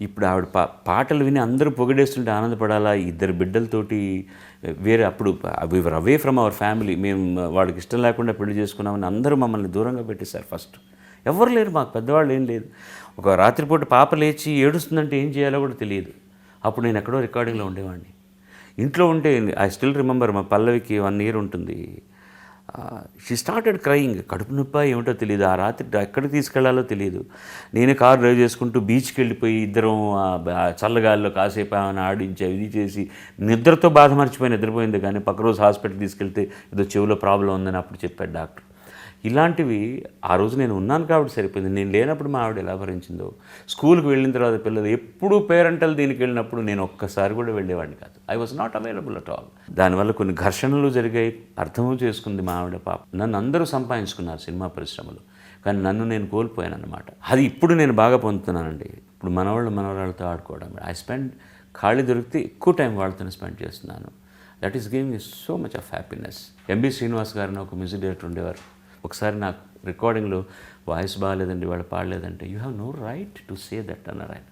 S3: ఇప్పుడు ఆవిడ పాటలు విని అందరూ పొగిడేస్తుంటే ఆనందపడాలా? 2 బిడ్డలతోటి వేరే, అప్పుడు we are away from our family. మేము వాడికి ఇష్టం లేకుండా పెళ్లి చేసుకున్నామని అందరూ మమ్మల్ని దూరంగా పెట్టేశారు. ఫస్ట్ ఎవరు లేరు, మాకు పెద్దవాళ్ళు ఏం లేదు. ఒక రాత్రిపూట పాప లేచి ఏడుస్తుందంటే ఏం చేయాలో కూడా తెలియదు. అప్పుడు నేను ఎక్కడో రికార్డింగ్లో ఉండేవాడిని. ఇంట్లో ఉంటే ఐ స్టిల్ రిమెంబర్, మా పల్లవికి 1 year ఉంటుంది. She started crying. కడుపు నొప్పి ఏమిటో తెలియదు. ఆ రాత్రి ఎక్కడికి తీసుకెళ్లాలో తెలియదు. నేనే కారు డ్రైవ్ చేసుకుంటూ బీచ్కి వెళ్ళిపోయి ఇద్దరం చల్లగాల్లో కాసేపు ఆమెను ఆడించి ఇది చేసి నిద్రతో బాధ మర్చిపోయి నిద్రపోయింది. కానీ పక్క రోజు హాస్పిటల్కి తీసుకెళ్తే ఏదో చెవిలో ప్రాబ్లం ఉందని అప్పుడు చెప్పాడు డాక్టర్. ఇలాంటివి ఆ రోజు నేను ఉన్నాను కాబట్టి సరిపోయింది. నేను లేనప్పుడు మా ఆవిడ ఎలా భరించిందో. స్కూల్కి వెళ్ళిన తర్వాత పిల్లలు ఎప్పుడూ పేరెంటల్ దీనికి వెళ్ళినప్పుడు నేను ఒక్కసారి కూడా వెళ్ళేవాడిని కాదు. I was not available at all. దానివల్ల కొన్ని ఘర్షణలు జరిగాయి. అర్థము చేసుకుంది మా ఆవిడ పాప. నన్ను అందరూ సంపాదించుకున్నారు సినిమా పరిశ్రమలో, కానీ నన్ను నేను కోల్పోయాను అన్నమాట. అది ఇప్పుడు నేను బాగా పొందుతున్నానండి. ఇప్పుడు మనవరాళ్ళతో ఆడుకోవడం, ఐ స్పెండ్ ఖాళీ దొరికితే ఎక్కువ టైం వాళ్ళతోనే స్పెండ్ చేస్తున్నాను. That is giving me so much of happiness. MB Srinivas గారిని ఒక మ్యూజిక్ డైరెక్టర్ ఉండేవారు. ఒకసారి నాకు రికార్డింగ్లో వాయిస్ బాగాలేదండి, వాళ్ళు పాడలేదంటే, you have no right to say that అన్నారు ఆయన.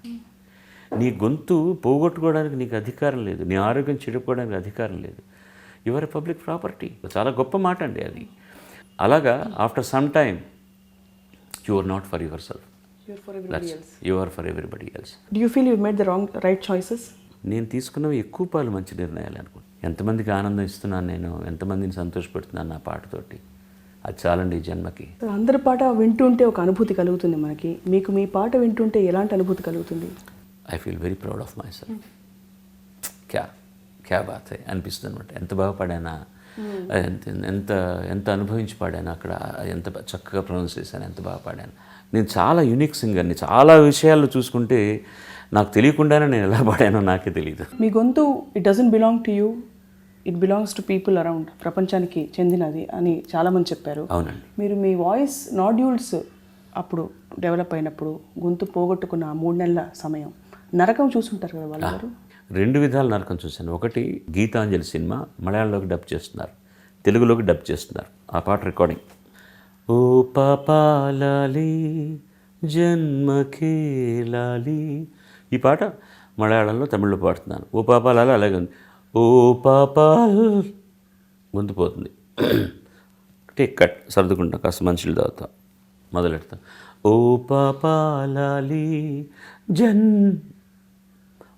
S3: నీ గొంతు పోగొట్టుకోవడానికి నీకు అధికారం లేదు, నీ ఆరోగ్యం చెడిపోవడానికి అధికారం లేదు. You are a public property. చాలా గొప్ప మాట అండి అది. అలాగా after some time you are not for yourself, you are for everybody else.
S1: Do you feel you made the right choices?
S3: నేను తీసుకున్నవి ఎక్కువ పాలు మంచి నిర్ణయాలు అనుకుంటాను. ఎంతమందికి ఆనందం ఇస్తున్నాను నేను, ఎంతమందిని సంతోషపెడుతున్నాను నా పాటతోటి, అది చాలండి ఈ జన్మకి.
S1: అందరి పాట వింటుంటే ఒక అనుభూతి కలుగుతుంది మనకి. మీకు మీ పాట వింటుంటే ఎలాంటి అనుభూతి కలుగుతుంది?
S3: I feel very proud of my self. క్యా బాత్ హై అనిపిస్తుంది అనమాట. ఎంత బాగా పాడానా, ఎంత ఎంత అనుభవించి పాడాను అక్కడ, ఎంత చక్కగా ప్రొనౌన్స్ చేశాను, ఎంత బాగా పాడాను. నేను చాలా యూనిక్ సింగర్ని. చాలా విషయాల్లో చూసుకుంటే నాకు తెలియకుండానే నేను ఎలా పాడానో నాకే తెలియదు.
S1: మీ గొంతు it doesn't belong to you, it belongs to people around, ప్రపంచానికి చెందినది అని చాలామంది చెప్పారు.
S3: అవునండి.
S1: మీరు మీ వాయిస్ నాడ్యూల్స్ అప్పుడు డెవలప్ అయినప్పుడు గొంతు పోగొట్టుకున్న ఆ 3 నెలల సమయం నరకం చూసుంటారు కదా వాళ్ళందరూ.
S3: 2 విధాల నరకం చూశాను. ఒకటి గీతాంజలి సినిమా మలయాళంలోకి డబ్ చేస్తున్నారు, తెలుగులోకి డబ్ చేస్తున్నారు. ఆ పాట రికార్డింగ్, ఓ పాపాలాలి జన్మకే లాలి, ఈ పాట మలయాళంలో తమిళ్లో పాడుతున్నాను. ఓ పాపాలాలి అలాగే ఉంది. ఓ పాపాల్ గొంతు పోతుంది. టేక్ కట్ సర్దుకుంటాం, కాస్త మంచిలు తాగుతాం, మొదలెడతాం. ఓ పాపాలాలి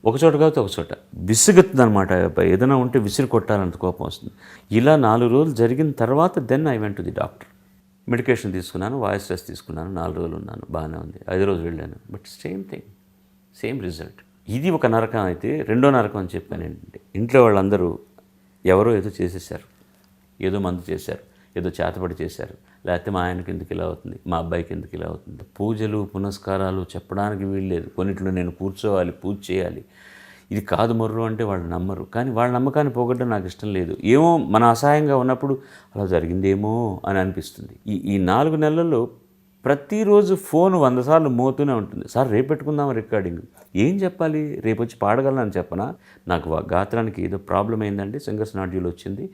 S3: ఒకచోట కాబట్టి ఒకచోట విసుగుతుంది అనమాట. ఏదైనా ఉంటే విసిరి కొట్టాలంత కోపం వస్తుంది. ఇలా 4 రోజులు జరిగిన తర్వాత then I went to the doctor. Medication తీసుకున్నాను, వాయిస్ టెస్ట్ తీసుకున్నాను, 4 రోజులు ఉన్నాను, బాగానే ఉంది. 5 రోజు వెళ్ళాను, but same thing, same result. ఇది ఒక నరకం. అయితే రెండో నరకం అని చెప్పాను ఏంటంటే, ఇంట్లో వాళ్ళందరూ ఎవరో ఏదో చేసేసారు, ఏదో మందు చేశారు, ఏదో చేతపడి చేశారు, లేకపోతే మా ఆయనకి ఎందుకు ఇలా అవుతుంది, మా అబ్బాయికి ఎందుకు ఇలా అవుతుంది. పూజలు పునస్కారాలు చెప్పడానికి వీల్లేదు. కొన్నిట్లో నేను కూర్చోవాలి, పూజ చేయాలి. ఇది కాదు మొర్రు అంటే వాళ్ళు నమ్మరు. కానీ వాళ్ళ నమ్మకాన్ని పోగొట్టడం నాకు ఇష్టం లేదు. ఏమో మన అసహాయంగా ఉన్నప్పుడు అలా జరిగిందేమో అని అనిపిస్తుంది. ఈ 4 నెలల్లో ప్రతిరోజు ఫోన్ 100 సార్లు మోతూనే ఉంటుంది. సార్ రేపు పెట్టుకుందాం రికార్డింగ్. ఏం చెప్పాలి, రేపు వచ్చి పాడగలనని చెప్పనా? నాకు గాత్రానికి ఏదో ప్రాబ్లం అయిందండి, సింగర్స్ నాడ్యూల్ వచ్చింది.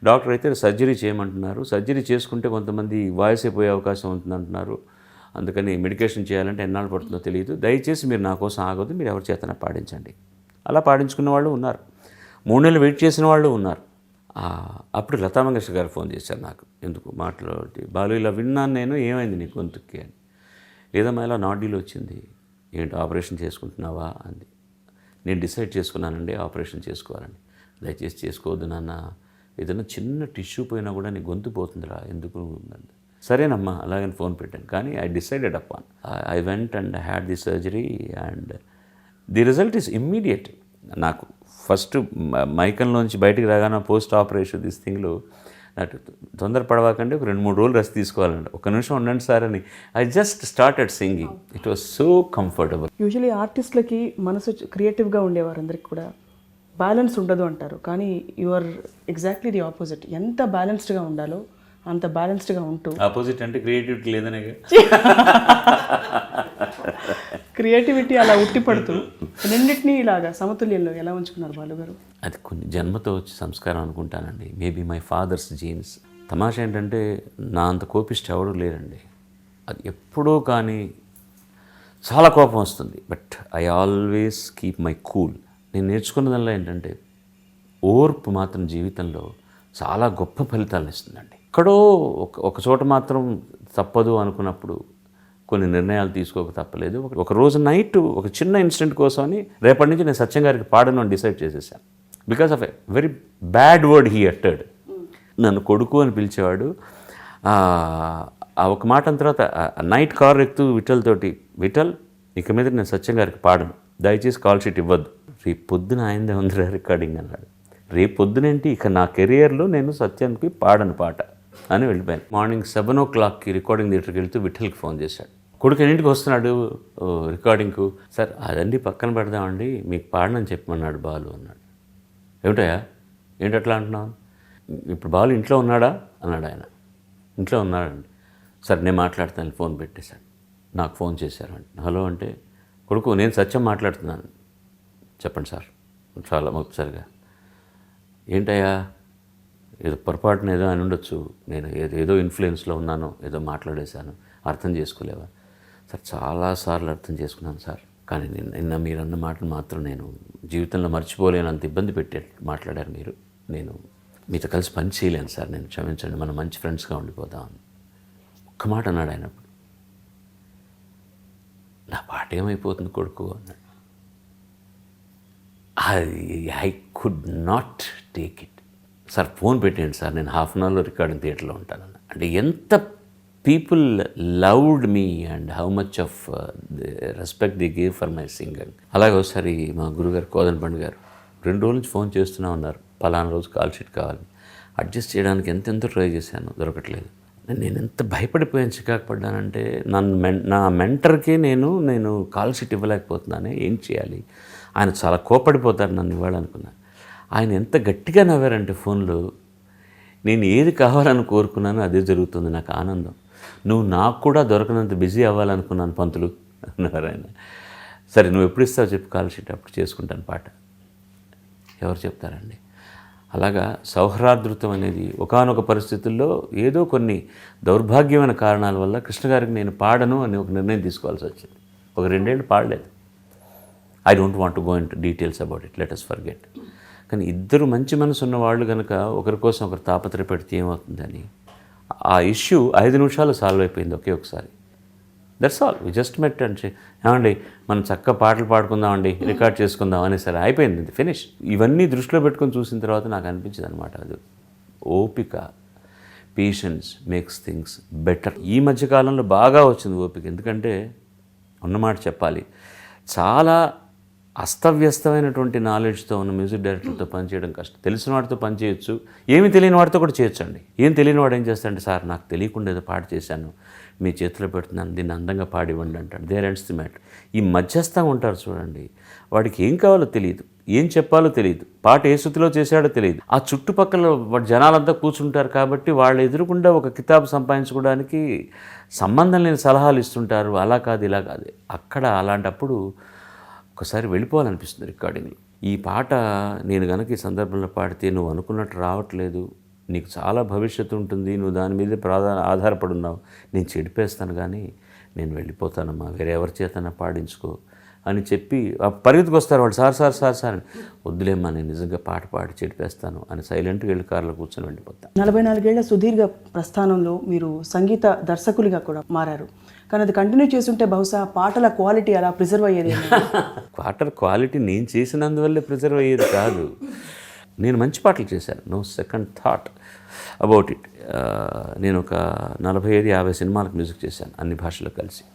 S3: డాక్టర్ అయితే సర్జరీ చేయమంటున్నారు. సర్జరీ చేసుకుంటే కొంతమంది వాయిస్ అయిపోయే అవకాశం ఉంటుందంటున్నారు. అందుకని మెడికేషన్ చేయాలంటే ఎన్నాళ్ళు పడుతుందో తెలియదు. దయచేసి మీరు నా కోసం ఆగొద్దు, మీరు ఎవరి చేతన పాడించండి. అలా పాడించుకున్న వాళ్ళు ఉన్నారు, 3 నెలలు వెయిట్ చేసిన వాళ్ళు ఉన్నారు. అప్పుడు లతా మంగేష్కర్ గారు ఫోన్ చేశారు నాకు, ఎందుకు మాట్లాడి, బాలు ఇలా విన్నాను నేను, ఏమైంది నీ గొంతుకి అని. లేదమ్మా ఇలా నాడ్యూల్ వచ్చింది, ఏంటి ఆపరేషన్ చేసుకుంటున్నావా అంది. నేను డిసైడ్ చేసుకున్నానండి ఆపరేషన్ చేసుకోవాలని. దయచేసి చేసుకోవద్దు నాన్న, ఏదైనా చిన్న టిష్యూ పోయినా కూడా నీ గొంతు పోతుందిరా, ఎందుకు ఉందండి. సరేనమ్మా అలాగని ఫోన్ పెట్టాను. కానీ I decided upon, I went and had the surgery and the result is immediate. నాకు ఫస్ట్ మైకంలోంచి బయటికి రాగానే పోస్ట్ ఆపరేషన్ దిస్ థింగ్లో నాకు తొందరపడవాకండి, ఒక 2-3 రోజులు రెస్ట్ తీసుకోవాలండి, 1 నిమిషం ఉండండి సార్ అని. I just started singing. It was so comfortable.
S1: Usually ఆర్టిస్టులకి మనసు క్రియేటివ్గా ఉండేవారు అందరికి కూడా బ్యాలెన్స్ ఉండదు అంటారు. కానీ యువర్ ఎగ్జాక్ట్లీ ది ఆపోజిట్. ఎంత బ్యాలెన్స్డ్గా ఉండాలో అంత బ్యాలెన్స్డ్గా ఉంటూ,
S3: ఆపోజిట్ అంటే క్రియేటివిటీ లేదనే,
S1: క్రియేటివిటీ అలా ఉట్టిపడుతూ రెండింటినీ ఇలాగా సమతుల్యంలో ఎలా ఉంచుకున్నారు బాలుగారు?
S3: అది కొన్ని జన్మతో వచ్చే సంస్కారం అనుకుంటానండి. Maybe my father's jeans. తమాషా ఏంటంటే నా అంత కోపిష్టి ఎవరు లేరండి. అది ఎప్పుడూ కానీ చాలా కోపం వస్తుంది, but I always keep my cool. నేను నేర్చుకున్నదల్లా ఏంటంటే ఓర్పు మాత్రం జీవితంలో చాలా గొప్ప ఫలితాలను ఇస్తుందండి. ఎక్కడో ఒక చోట మాత్రం తప్పదు అనుకున్నప్పుడు కొన్ని నిర్ణయాలు తీసుకోక తప్పలేదు. ఒక రోజు నైట్ ఒక చిన్న ఇన్సిడెంట్ కోసమని రేపటి నుంచి నేను సత్యం గారికి పాడను అని డిసైడ్ చేసేసాను. Because of a very bad word he uttered. నన్ను కొడుకు అని పిలిచేవాడు. ఆ ఒక మాట అన్న తర్వాత నైట్ కార్ ఎక్కుతూ విఠల్ తోటి, విఠల్ ఇక మీద నేను సత్యం గారికి పాడను, దయచేసి కాల్ షీట్ ఇవ్వద్దు. రేపు పొద్దున ఆయనదే ఉందిరా రికార్డింగ్ అన్నాడు. రేపు పొద్దునేంటి, ఇక నా కెరియర్లో నేను సత్యానికి పాడను పాట అని వెళ్ళిపోయాను. మార్నింగ్ 7 o'clock రికార్డింగ్ థియేటర్కి వెళ్తూ విఠల్కి ఫోన్ చేశాడు. కొడుకు ఎన్నింటికి వస్తున్నాడు రికార్డింగ్కు? సార్ అదండి పక్కన పెడదామండి, మీకు పాడనని చెప్పమన్నాడు బాలు అన్నాడు. ఏమిటయా, ఏంటి అట్లా అంటున్నావు? ఇప్పుడు బాలు ఇంట్లో ఉన్నాడా అన్నాడు ఆయన. ఇంట్లో ఉన్నాడండి. సార్ నేను మాట్లాడతాను, ఫోన్ పెట్టేశాడు. నాకు ఫోన్ చేశారండి. హలో అంటే, కొడుకు నేను సత్యం మాట్లాడుతున్నాను. చెప్పండి సార్, చాలా మొదటిసారిగా. ఏంటయ్యా, ఏదో పొరపాటున ఏదో అని ఉండొచ్చు, నేను ఏదో ఇన్ఫ్లుయెన్స్లో ఉన్నాను, ఏదో మాట్లాడేశాను, అర్థం చేసుకోలేవా? సార్ చాలాసార్లు అర్థం చేసుకున్నాను సార్, కానీ నిన్న మీరు అన్న మాటలు మాత్రం నేను జీవితంలో మర్చిపోలేనంత ఇబ్బంది పెట్టే మాట్లాడారు మీరు. నేను మీతో కలిసి పని చేయలేను సార్, నేను క్షమించండి, మనం మంచి ఫ్రెండ్స్గా ఉండిపోదామని ఒక్క మాట అన్నాడు ఆయన. నా పాట ఏమైపోతుంది కొడుకు అన్నాడు. ఆ I could not take it. Sir phone పెట్టేయండి సార్, నేను హాఫ్ అన్ అవర్లో రికార్డింగ్ థియేటర్లో ఉంటానన్న. అంటే ఎంత people loved me and how much of respect the gave for my singing. అలాగే ఒకసారి మా గురుగారు కోదండపండు గారు 2 రోజుల నుంచి ఫోన్ చేస్తూనే ఉన్నారు, పలానా రోజు కాల్ షీట్ కావాలి. అడ్జస్ట్ చేయడానికి ఎంతెంతో ట్రై చేశాను, దొరకట్లేదు. నేను ఎంత భయపడిపోయాను, చికాకు పడ్డానంటే నా మెంటర్కే నేను కాల్ షీట్ ఇవ్వలేకపోతున్నానే, ఏం చేయాలి. ఆయన చాలా కోపడిపోతారు నన్ను ఇవ్వాలనుకున్నా. ఆయన ఎంత గట్టిగా నవ్వారంటే ఫోన్లో, నేను ఏది కావాలని కోరుకున్నానో అదే జరుగుతుంది, నాకు ఆనందం. నువ్వు నాకు కూడా దొరకనంత బిజీ అవ్వాలనుకున్నాను పంతులు అన్నారు ఆయన. సరే నువ్వు ఎప్పుడు ఇస్తావు చెప్పు కాల్ షీట్, అప్పుడు చేసుకుంటాను పాట. ఎవరు చెప్తారండి. అలాగా సౌహృదృతం అనేది ఒకానొక పరిస్థితుల్లో ఏదో కొన్ని దౌర్భాగ్యమైన కారణాల వల్ల కృష్ణ గారికి నేను పాడను అని ఒక నిర్ణయం తీసుకోవాల్సి వచ్చింది. ఒక 2 ఏళ్ళు పాడలేదు. I don't want to go in details about it, let us forget. కానీ ఇద్దరు మంచి మనసు ఉన్న వాళ్ళు కనుక ఒకరి కోసం ఒకరు తాపత్రయపెడితే ఏమవుతుందని ఆ ఇష్యూ 5 నిమిషాలు సాల్వ్ అయిపోయింది ఒకే ఒకసారి. That's all. We just met అంటే ఏమండి మనం చక్కగా పాటలు పాడుకుందామండి, రికార్డ్ చేసుకుందాం అని. సరే అయిపోయింది, ఫినిష్. ఇవన్నీ దృష్టిలో పెట్టుకొని చూసిన తర్వాత నాకు అనిపించింది అనమాట, అది ఓపిక, పేషెన్స్ మేక్స్ థింగ్స్ బెటర్. ఈ మధ్యకాలంలో బాగా వచ్చింది ఓపిక. ఎందుకంటే ఉన్నమాట చెప్పాలి, చాలా అస్తవ్యస్తమైనటువంటి నాలెడ్జ్తో ఉన్న మ్యూజిక్ డైరెక్టర్తో పనిచేయడం కష్టం. తెలిసిన వాడితో పనిచేయచ్చు, ఏమీ తెలియని వాడితో కూడా చేయొచ్చు అండి. ఏం తెలియని వాడు ఏం చేస్తాడంటే, సార్ నాకు తెలియకుండా ఏదో పాట చేశాను, మీ చేతిలో పెడుతున్నాను, దీన్ని అందంగా పాడివ్వండి అంటాడు. There ends the matter. ఈ మధ్యస్థంగా ఉంటారు చూడండి, వాడికి ఏం కావాలో తెలియదు, ఏం చెప్పాలో తెలియదు, పాట ఏ శృతిలో చేశాడో తెలియదు. ఆ చుట్టుపక్కల జనాలంతా కూర్చుంటారు కాబట్టి వాళ్ళు ఎదురుకుండా ఒక కితాబు సంపాదించుకోవడానికి సంబంధం లేని సలహాలు ఇస్తుంటారు. అలా కాదు ఇలా కాదు. అక్కడ అలాంటప్పుడు ఒకసారి వెళ్ళిపోవాలనిపిస్తుంది రికార్డింగ్లో. ఈ పాట నేను కనుక ఈ సందర్భంలో పాడితే నువ్వు అనుకున్నట్టు రావట్లేదు, నీకు చాలా భవిష్యత్తు ఉంటుంది, నువ్వు దాని మీద ఆధారపడి ఉన్నావు, నేను చెడిపేస్తాను కానీ నేను వెళ్ళిపోతానమ్మా, వేరే ఎవరి చేతన్నా పాడించుకో అని చెప్పి పరిగెత్తుకు వస్తారు వాళ్ళు. సార్ అని. వద్దులేమ్మా, నేను నిజంగా పాట పాడి చెడిపేస్తాను అని సైలెంట్గా వెళ్ళి కారులో కూర్చొని వెళ్ళిపోతాను.
S1: 44 ఏళ్ల సుదీర్ఘ ప్రస్థానంలో మీరు సంగీత దర్శకులుగా కూడా మారారు. కానీ అది కంటిన్యూ చేస్తుంటే బహుశా పాటల క్వాలిటీ అలా ప్రిజర్వ్ అయ్యేది.
S3: పాటల క్వాలిటీ నేను చేసినందువల్లే ప్రిజర్వ్ అయ్యేది కాదు. నేను మంచి పాటలు చేశాను, no second thought about it. నేను ఒక 45-50 సినిమాలకు మ్యూజిక్ చేశాను, అన్ని భాషల్లో కలిసి.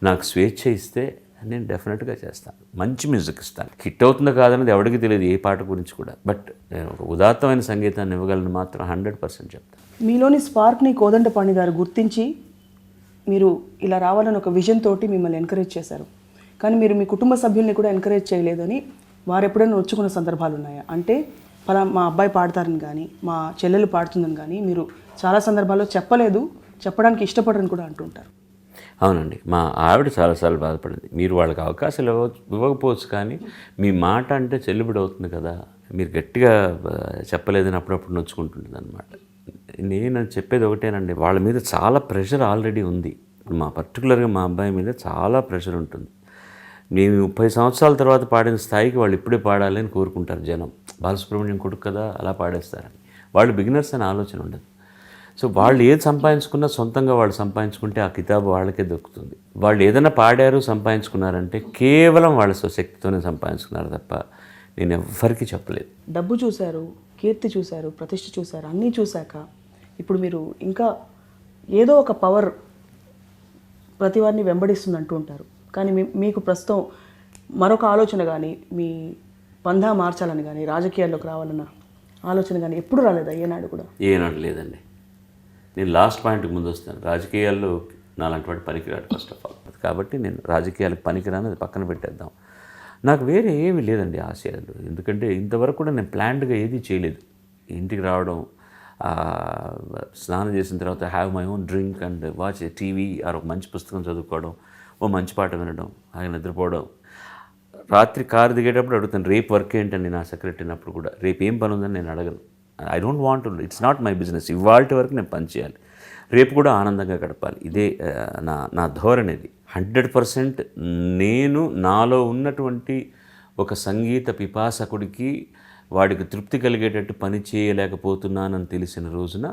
S3: నాకు స్వేచ్ఛ ఇస్తే నేను డెఫినెట్గా చేస్తాను, మంచి మ్యూజిక్ ఇస్తాను. హిట్ అవుతుందో కాదనేది ఎవరికి తెలియదు, ఏ పాట గురించి కూడా. బట్ నేను ఒక ఉదాత్తమైన సంగీతాన్ని ఇవ్వగలను మాత్రం 100% చెప్తాను.
S1: మీలోని స్పార్క్ని కోదండపాణి గారు గుర్తించి మీరు ఇలా రావాలని ఒక విజన్ తోటి మిమ్మల్ని ఎంకరేజ్ చేశారు. కానీ మీరు మీ కుటుంబ సభ్యుల్ని కూడా ఎంకరేజ్ చేయలేదని వారు ఎప్పుడైనా వచ్చుకున్న సందర్భాలు ఉన్నాయా? అంటే మా అబ్బాయి పాడతారని కానీ, మా చెల్లెలు పాడుతుందని కానీ మీరు చాలా సందర్భాల్లో చెప్పలేదు, చెప్పడానికి ఇష్టపడరని కూడా అంటుంటారు.
S3: అవునండి, మా ఆవిడ చాలాసార్లు బాధపడింది. మీరు వాళ్ళకి అవకాశాలు ఇవ్వకపోవచ్చు కానీ మీ మాట అంటే చెల్లుబడి అవుతుంది కదా, మీరు గట్టిగా చెప్పలేదని అప్పుడప్పుడు నొచ్చుకుంటుంటుంది అనమాట. నేను చెప్పేది ఒకటేనండి, వాళ్ళ మీద చాలా ప్రెషర్ ఆల్రెడీ ఉంది. పర్టికులర్గా మా అబ్బాయి మీద చాలా ప్రెషర్ ఉంటుంది. మేము 30 సంవత్సరాల తర్వాత పాడిన స్థాయికి వాళ్ళు ఇప్పుడే పాడాలి అని కోరుకుంటారు జనం. బాలసుబ్రహ్మణ్యం కొడుకు కదా అలా పాడేస్తారని. వాళ్ళు బిగినర్స్ అనే ఆలోచన ఉండదు. సో వాళ్ళు ఏది సంపాదించుకున్నా సొంతంగా వాళ్ళు సంపాదించుకుంటే ఆ కితాబు వాళ్ళకే దొరుకుతుంది. వాళ్ళు ఏదైనా పాడారు సంపాదించుకున్నారంటే కేవలం వాళ్ళ శక్తితోనే సంపాదించుకున్నారు తప్ప నేను ఎవ్వరికీ చెప్పలేదు.
S1: డబ్బు చూశారు, కీర్తి చూశారు, ప్రతిష్ఠ చూశారు, అన్నీ చూశాక ఇప్పుడు మీరు ఇంకా ఏదో ఒక పవర్ ప్రతి వారిని వెంబడిస్తుంది అంటూ ఉంటారు. కానీ మీకు ప్రస్తుతం మరొక ఆలోచన కానీ, మీ పందా మార్చాలని కానీ, రాజకీయాల్లోకి రావాలన్న ఆలోచన కానీ ఎప్పుడు రాలేదా? ఏనాడు కూడా?
S3: ఏనాడు లేదండి. నేను లాస్ట్ పాయింట్కి ముందు వస్తాను. రాజకీయాల్లో నాలాంటి వాడు పనికిరాడు ఫస్ట్ ఆఫ్ ఆల్. కాబట్టి నేను రాజకీయాలకు పనికిరాను, అది పక్కన పెట్టేద్దాం. నాకు వేరే ఏమీ లేదండి ఆశయాలు. ఎందుకంటే ఇంతవరకు కూడా నేను ప్లాన్డ్గా ఏదీ చేయలేదు. ఇంటికి రావడం, స్నానం చేసిన తర్వాత have my own drink and watch TV or ఒక మంచి పుస్తకం చదువుకోవడం, ఓ మంచి పాట వినడం, ఆయన నిద్రపోవడం. రాత్రి కారు దిగేటప్పుడు అడుగుతాను, రేపు వర్క్ ఏంటండి నా సెక్రటరీని. అప్పుడు కూడా రేపు ఏం పని ఉందని నేను అడగను. I don't want to, it's not my business. ఇవాళ వరకు నేను పని చేయాలి, రేపు కూడా ఆనందంగా గడపాలి. ఇదే నా ధోరణిది. 100% నేను నాలో ఉన్నటువంటి ఒక సంగీత పిపాసకుడికి వాడికి తృప్తి కలిగేటట్టు పని చేయలేకపోతున్నానని తెలిసిన రోజున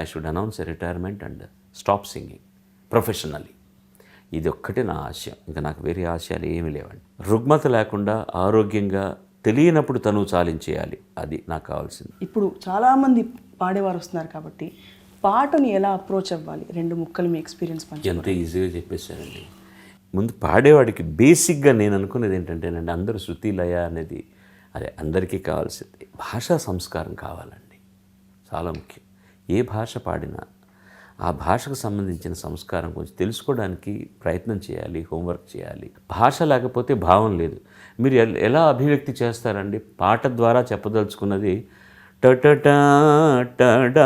S3: I should announce a retirement and stop singing professionally. ఇది ఒక్కటే నా ఆశయం, ఇంకా నాకు వేరే ఆశయాలు ఏమీ లేవండి. రుగ్మత లేకుండా ఆరోగ్యంగా తెలియనప్పుడు తను చాలించేయాలి, అది నాకు కావాల్సింది.
S1: ఇప్పుడు చాలామంది పాడేవారు వస్తున్నారు కాబట్టి పాటని ఎలా అప్రోచ్ అవ్వాలి? 2 ముక్కలు మీ ఎక్స్పీరియన్స్ పంచి.
S3: ఎంత ఈజీగా చెప్పేశారండి. ముందు పాడేవాడికి బేసిక్గా నేను అనుకునేది ఏంటంటేనండి, అందరూ శృతి లయ అనేది అదే అందరికీ కావాల్సింది. భాషా సంస్కారం కావాలండి, చాలా ముఖ్యం. ఏ భాష పాడినా ఆ భాషకు సంబంధించిన సంస్కారం కొంచెం తెలుసుకోవడానికి ప్రయత్నం చేయాలి, హోంవర్క్ చేయాలి. భాష లేకపోతే భావం లేదు. మీరు ఎలా అభివ్యక్తి చేస్తారండి? పాట ద్వారా చెప్పదలుచుకున్నది టటటా టడా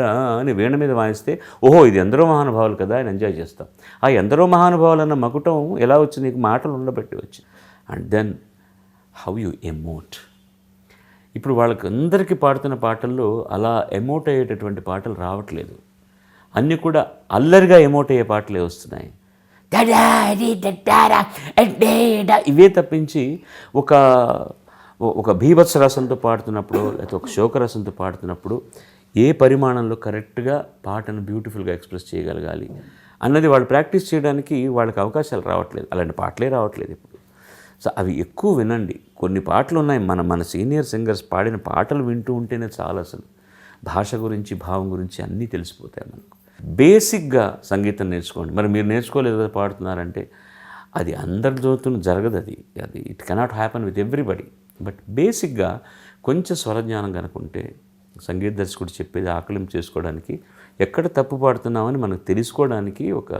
S3: డా అని వీణ మీద వాయిస్తే ఓహో ఇది ఎందరో మహానుభావులు కదా అని ఎంజాయ్ చేస్తాం. ఆ ఎందరో మహానుభావులు అన్న మకుటం ఎలా వచ్చింది? నీకు మాటలు ఉండబట్టి వచ్చింది. And then how you emote. ఇప్పుడు వాళ్ళకి అందరికీ పాడుతున్న పాటల్లో అలా ఎమోట్ అయ్యేటటువంటి పాటలు రావట్లేదు. అన్నీ కూడా అల్లరిగా ఎమోట్ అయ్యే పాటలే వస్తున్నాయి. ఇవే తప్పించి ఒక భీభత్స రసంతో పాడుతున్నప్పుడు లేకపోతే ఒక శోకరసంతో పాడుతున్నప్పుడు ఏ పరిమాణంలో కరెక్ట్గా పాటను బ్యూటిఫుల్గా ఎక్స్ప్రెస్ చేయగలగాలి అన్నది వాళ్ళు ప్రాక్టీస్ చేయడానికి వాళ్ళకి అవకాశాలు రావట్లేదు. అలాంటి పాటలే రావట్లేదు ఇప్పుడు. సో అవి ఎక్కువ వినండి. కొన్ని పాటలు ఉన్నాయి, మన సీనియర్ సింగర్స్ పాడిన పాటలు వింటూ ఉంటేనే చాలా అసలు భాష గురించి భావం గురించి అన్నీ తెలిసిపోతాయి మనకు. బేసిక్గా సంగీతం నేర్చుకోండి. మరి మీరు నేర్చుకోలేదు కదా పాడుతున్నారంటే అది అందరితో జరగదు. అది it cannot happen with everybody. But బేసిక్గా కొంచెం స్వరజ్ఞానం కనుకుంటే సంగీత దర్శకుడు చెప్పేది ఆకలింపు చేసుకోవడానికి, ఎక్కడ తప్పు పాడుతున్నామని మనకు తెలుసుకోవడానికి ఒక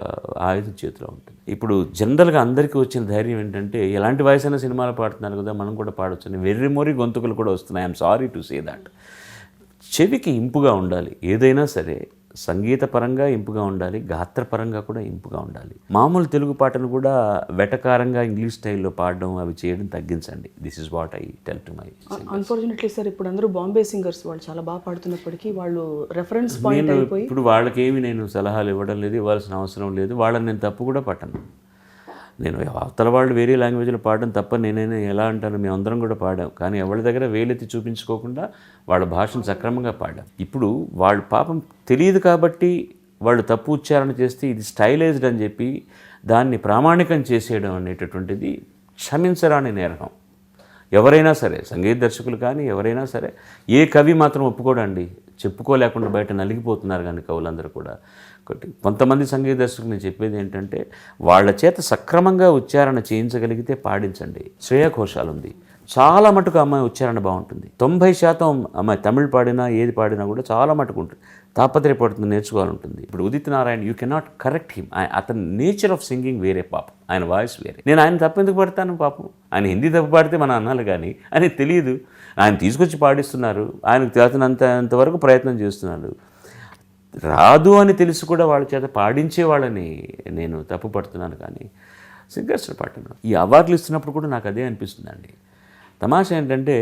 S3: ఆయుధం చేతిలో ఉంటుంది. ఇప్పుడు జనరల్గా అందరికీ వచ్చిన ధైర్యం ఏంటంటే ఎలాంటి వయసు అయినా సినిమాలు పాడుతున్నారు కదా మనం కూడా పాడొచ్చు. వెర్రిమోరి గొంతుకులు కూడా వస్తున్నాయి. I'm sorry to say that. చెవికి ఇంపుగా ఉండాలి. ఏదైనా సరే సంగీతపరంగా ఇంపుగా ఉండాలి, గాత్రపరంగా కూడా ఇంపుగా ఉండాలి. మామూలు తెలుగు పాటను కూడా వెటకారంగా ఇంగ్లీష్ స్టైల్లో పాడడం అవి చేయడం తగ్గించండి. This is what I tell to my.
S1: Unfortunately sir ఇప్పుడు అందరూ బాంబే సింగర్స్ వాళ్ళు చాలా బాగా పాడుతున్నప్పటికీ వాళ్ళు రెఫరెన్స్ పాయింట్ అయిపోయి
S3: ఇప్పుడు వాళ్ళకేమి నేను సలహాలు ఇవ్వడం లేదు, ఇవ్వాల్సిన అవసరం లేదు. వాళ్ళని నేను తప్పు కూడా పట్టను. నేను అవతల వాళ్ళు వేరే లాంగ్వేజ్లో పాడడం తప్ప నేనైనా ఎలా అంటాను? మేమందరం కూడా పాడాం, కానీ ఎవరి దగ్గర వేలెత్తి చూపించుకోకుండా వాళ్ళ భాషను సక్రమంగా పాడాం. ఇప్పుడు వాళ్ళు పాపం తెలియదు కాబట్టి వాళ్ళు తప్పు ఉచ్చారణ చేస్తే ఇది స్టైలైజ్డ్ అని చెప్పి దాన్ని ప్రామాణికం చేసేయడం అనేటటువంటిది క్షమించరాని నేరం. ఎవరైనా సరే సంగీత దర్శకులు కానీ ఎవరైనా సరే, ఏ కవి మాత్రం ఒప్పుకోడండి. చెప్పుకోలేకుండా బయట నలిగిపోతున్నారు కానీ కవులందరూ కూడా. కొంతమంది సంగీత దర్శకులు నేను చెప్పేది ఏంటంటే వాళ్ళ చేత సక్రమంగా ఉచ్చారణ చేయించగలిగితే పాడించండి. శ్రేయా ఘోషాల్ ఉంది, చాలా మటుకు అమ్మాయి ఉచ్చారణ బాగుంటుంది. 90% అమ్మాయి తమిళ్ పాడినా ఏది పాడినా కూడా చాలా మటుకు ఉంటుంది. తాపత్రయపడుతుంది, నేర్చుకోవాలంటుంది. ఇప్పుడు Udit Narayana, you cannot correct him. అతని నేచర్ ఆఫ్ సింగింగ్ వేరే, పాపం ఆయన వాయిస్ వేరే. నేను ఆయన తప్పు ఎందుకు పడతాను? పాపం ఆయన హిందీ తప్పు పాడితే మన అన్నాలు కానీ అని తెలియదు. ఆయన తీసుకొచ్చి పాడిస్తున్నారు, ఆయనకు తెలిసినంతవరకు ప్రయత్నం చేస్తున్నారు. రాదు అని తెలిసి కూడా వాళ్ళ చేత పాడించే వాళ్ళని నేను తప్పు పడుతున్నాను కానీ సింగర్స్ పాటను. ఈ అవార్డులు ఇస్తున్నప్పుడు కూడా నాకు అదే అనిపిస్తుందండి. తమాషా ఏంటంటే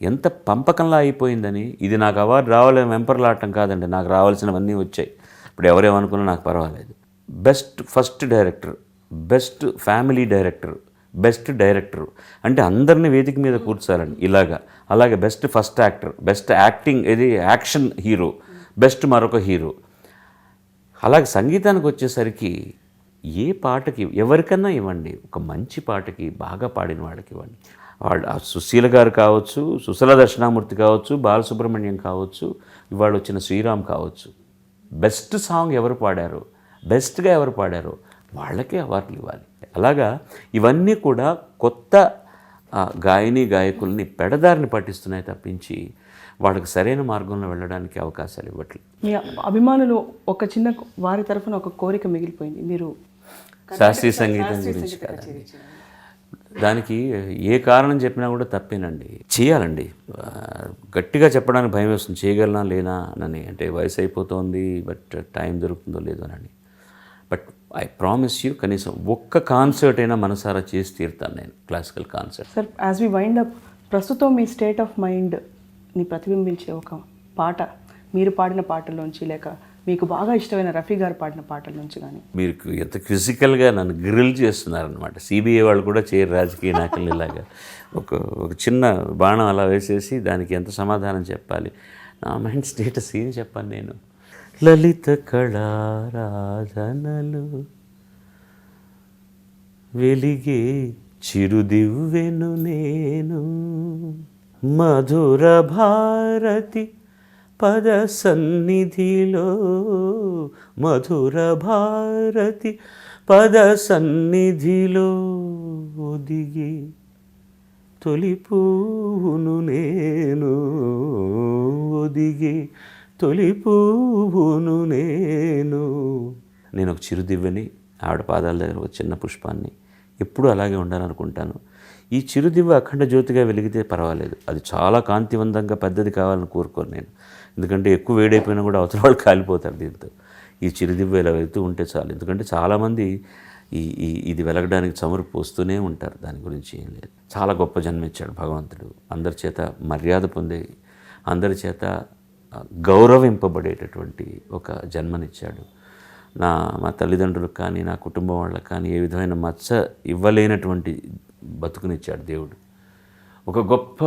S3: ఎంత పంపకంలా అయిపోయిందని. ఇది నాకు అవార్డు రావాలని వెంపర్లాడటం కాదండి, నాకు రావాల్సినవన్నీ వచ్చాయి. ఇప్పుడు ఎవరేమనుకున్నా నాకు పర్వాలేదు. Best first director, best family director, best director అంటే అందరినీ వేదిక మీద కూర్చాలండి ఇలాగా. అలాగే best first actor, best acting ఇది యాక్షన్ హీరో, బెస్ట్ మరొక హీరో. అలాగే సంగీతానికి వచ్చేసరికి ఏ పాటకి ఎవరికన్నా ఇవ్వండి, ఒక మంచి పాటకి బాగా పాడిన వాళ్ళకి ఇవ్వండి. వాళ్ళు సుశీల గారు కావచ్చు, సుశల దక్షిణామూర్తి కావచ్చు, బాలసుబ్రహ్మణ్యం కావచ్చు, ఇవాళ వచ్చిన శ్రీరామ్ కావచ్చు. బెస్ట్ సాంగ్ ఎవరు పాడారో, బెస్ట్గా ఎవరు పాడారో వాళ్ళకే అవార్డులు ఇవ్వాలి. అలాగా ఇవన్నీ కూడా కొత్త గాయని గాయకుల్ని పెడదారిని పట్టిస్తున్నాయి తప్పించి వాళ్ళకి సరైన మార్గంలో వెళ్ళడానికి అవకాశాలు ఇవ్వట్లేదు.
S1: మీ అభిమానులు ఒక చిన్న వారి తరఫున ఒక కోరిక మిగిలిపోయింది, మీరు
S3: శాస్త్రీయ సంగీతం గురించి కాదండి. దానికి ఏ కారణం చెప్పినా కూడా తప్పేనండి. చేయాలండి. గట్టిగా చెప్పడానికి భయం వేస్తుంది, చేయగలనా లేనా అని. అంటే వయసు అయిపోతుంది, బట్ టైం దొరుకుతుందో లేదో అని. బట్ ఐ ప్రామిస్ యూ కనీసం ఒక్క కాన్సర్ట్ అయినా మనసారా చేసి తీరుతాను నేను, classical concert.
S1: Sir as we wind up, ప్రస్తుతం మీ స్టేట్ ఆఫ్ మైండ్ని ప్రతిబింబించే ఒక పాట, మీరు పాడిన పాటల్లోంచి లేక మీకు బాగా ఇష్టమైన రఫీ గారు పాడిన పాటల నుంచి కానీ.
S3: మీరు ఎంత ఫిజికల్గా నన్ను గ్రిల్ చేస్తున్నారనమాట. సిబిఐ వాళ్ళు కూడా చేయరు రాజకీయ నాయకులు ఇలాగా. ఒక చిన్న బాణం అలా వేసేసి దానికి ఎంత సమాధానం చెప్పాలి. నా మైండ్ స్టేటస్ ఏం చెప్పాను నేను? లలిత కళారాధనలు వెలిగే చిరుదివ్వెను నేను మధుర భారతి పద సన్నిధిలో, మధుర భారతి పద సన్నిధిలో ఒదిగి తొలి పువ్వును నేను, ఒదిగి తొలి పువ్వును నేను. నేను ఒక చిరుదివ్వని, ఆవిడ పాదాల దగ్గర ఒక చిన్న పుష్పాన్ని, ఎప్పుడూ అలాగే ఉండాలనుకుంటాను. ఈ చిరుదివ్వ అఖండ జ్యోతిగా వెలిగితే పర్వాలేదు, అది చాలా కాంతివంతంగా పెద్దది కావాలని కోరుకోను నేను. ఎందుకంటే ఎక్కువ వేడైపోయినా కూడా అవతల వాళ్ళు కాలిపోతారు దీంతో. ఈ చిరుదివ్వ ఇలా వెళ్తూ ఉంటే చాలు. ఎందుకంటే చాలామంది ఇది వెలగడానికి చమురు పోస్తూనే ఉంటారు, దాని గురించి ఏం లేదు. చాలా గొప్ప జన్మ ఇచ్చాడు భగవంతుడు. అందరి చేత మర్యాద పొందే, అందరి చేత గౌరవింపబడేటటువంటి ఒక జన్మనిచ్చాడు. మా తల్లిదండ్రులకు కానీ నా కుటుంబం వాళ్ళకి కానీ ఏ విధమైన మచ్చ ఇవ్వలేనటువంటి బతుకునిచ్చాడు దేవుడు. ఒక గొప్ప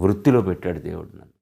S3: వృత్తిలో పెట్టాడు దేవుడు నన్ను.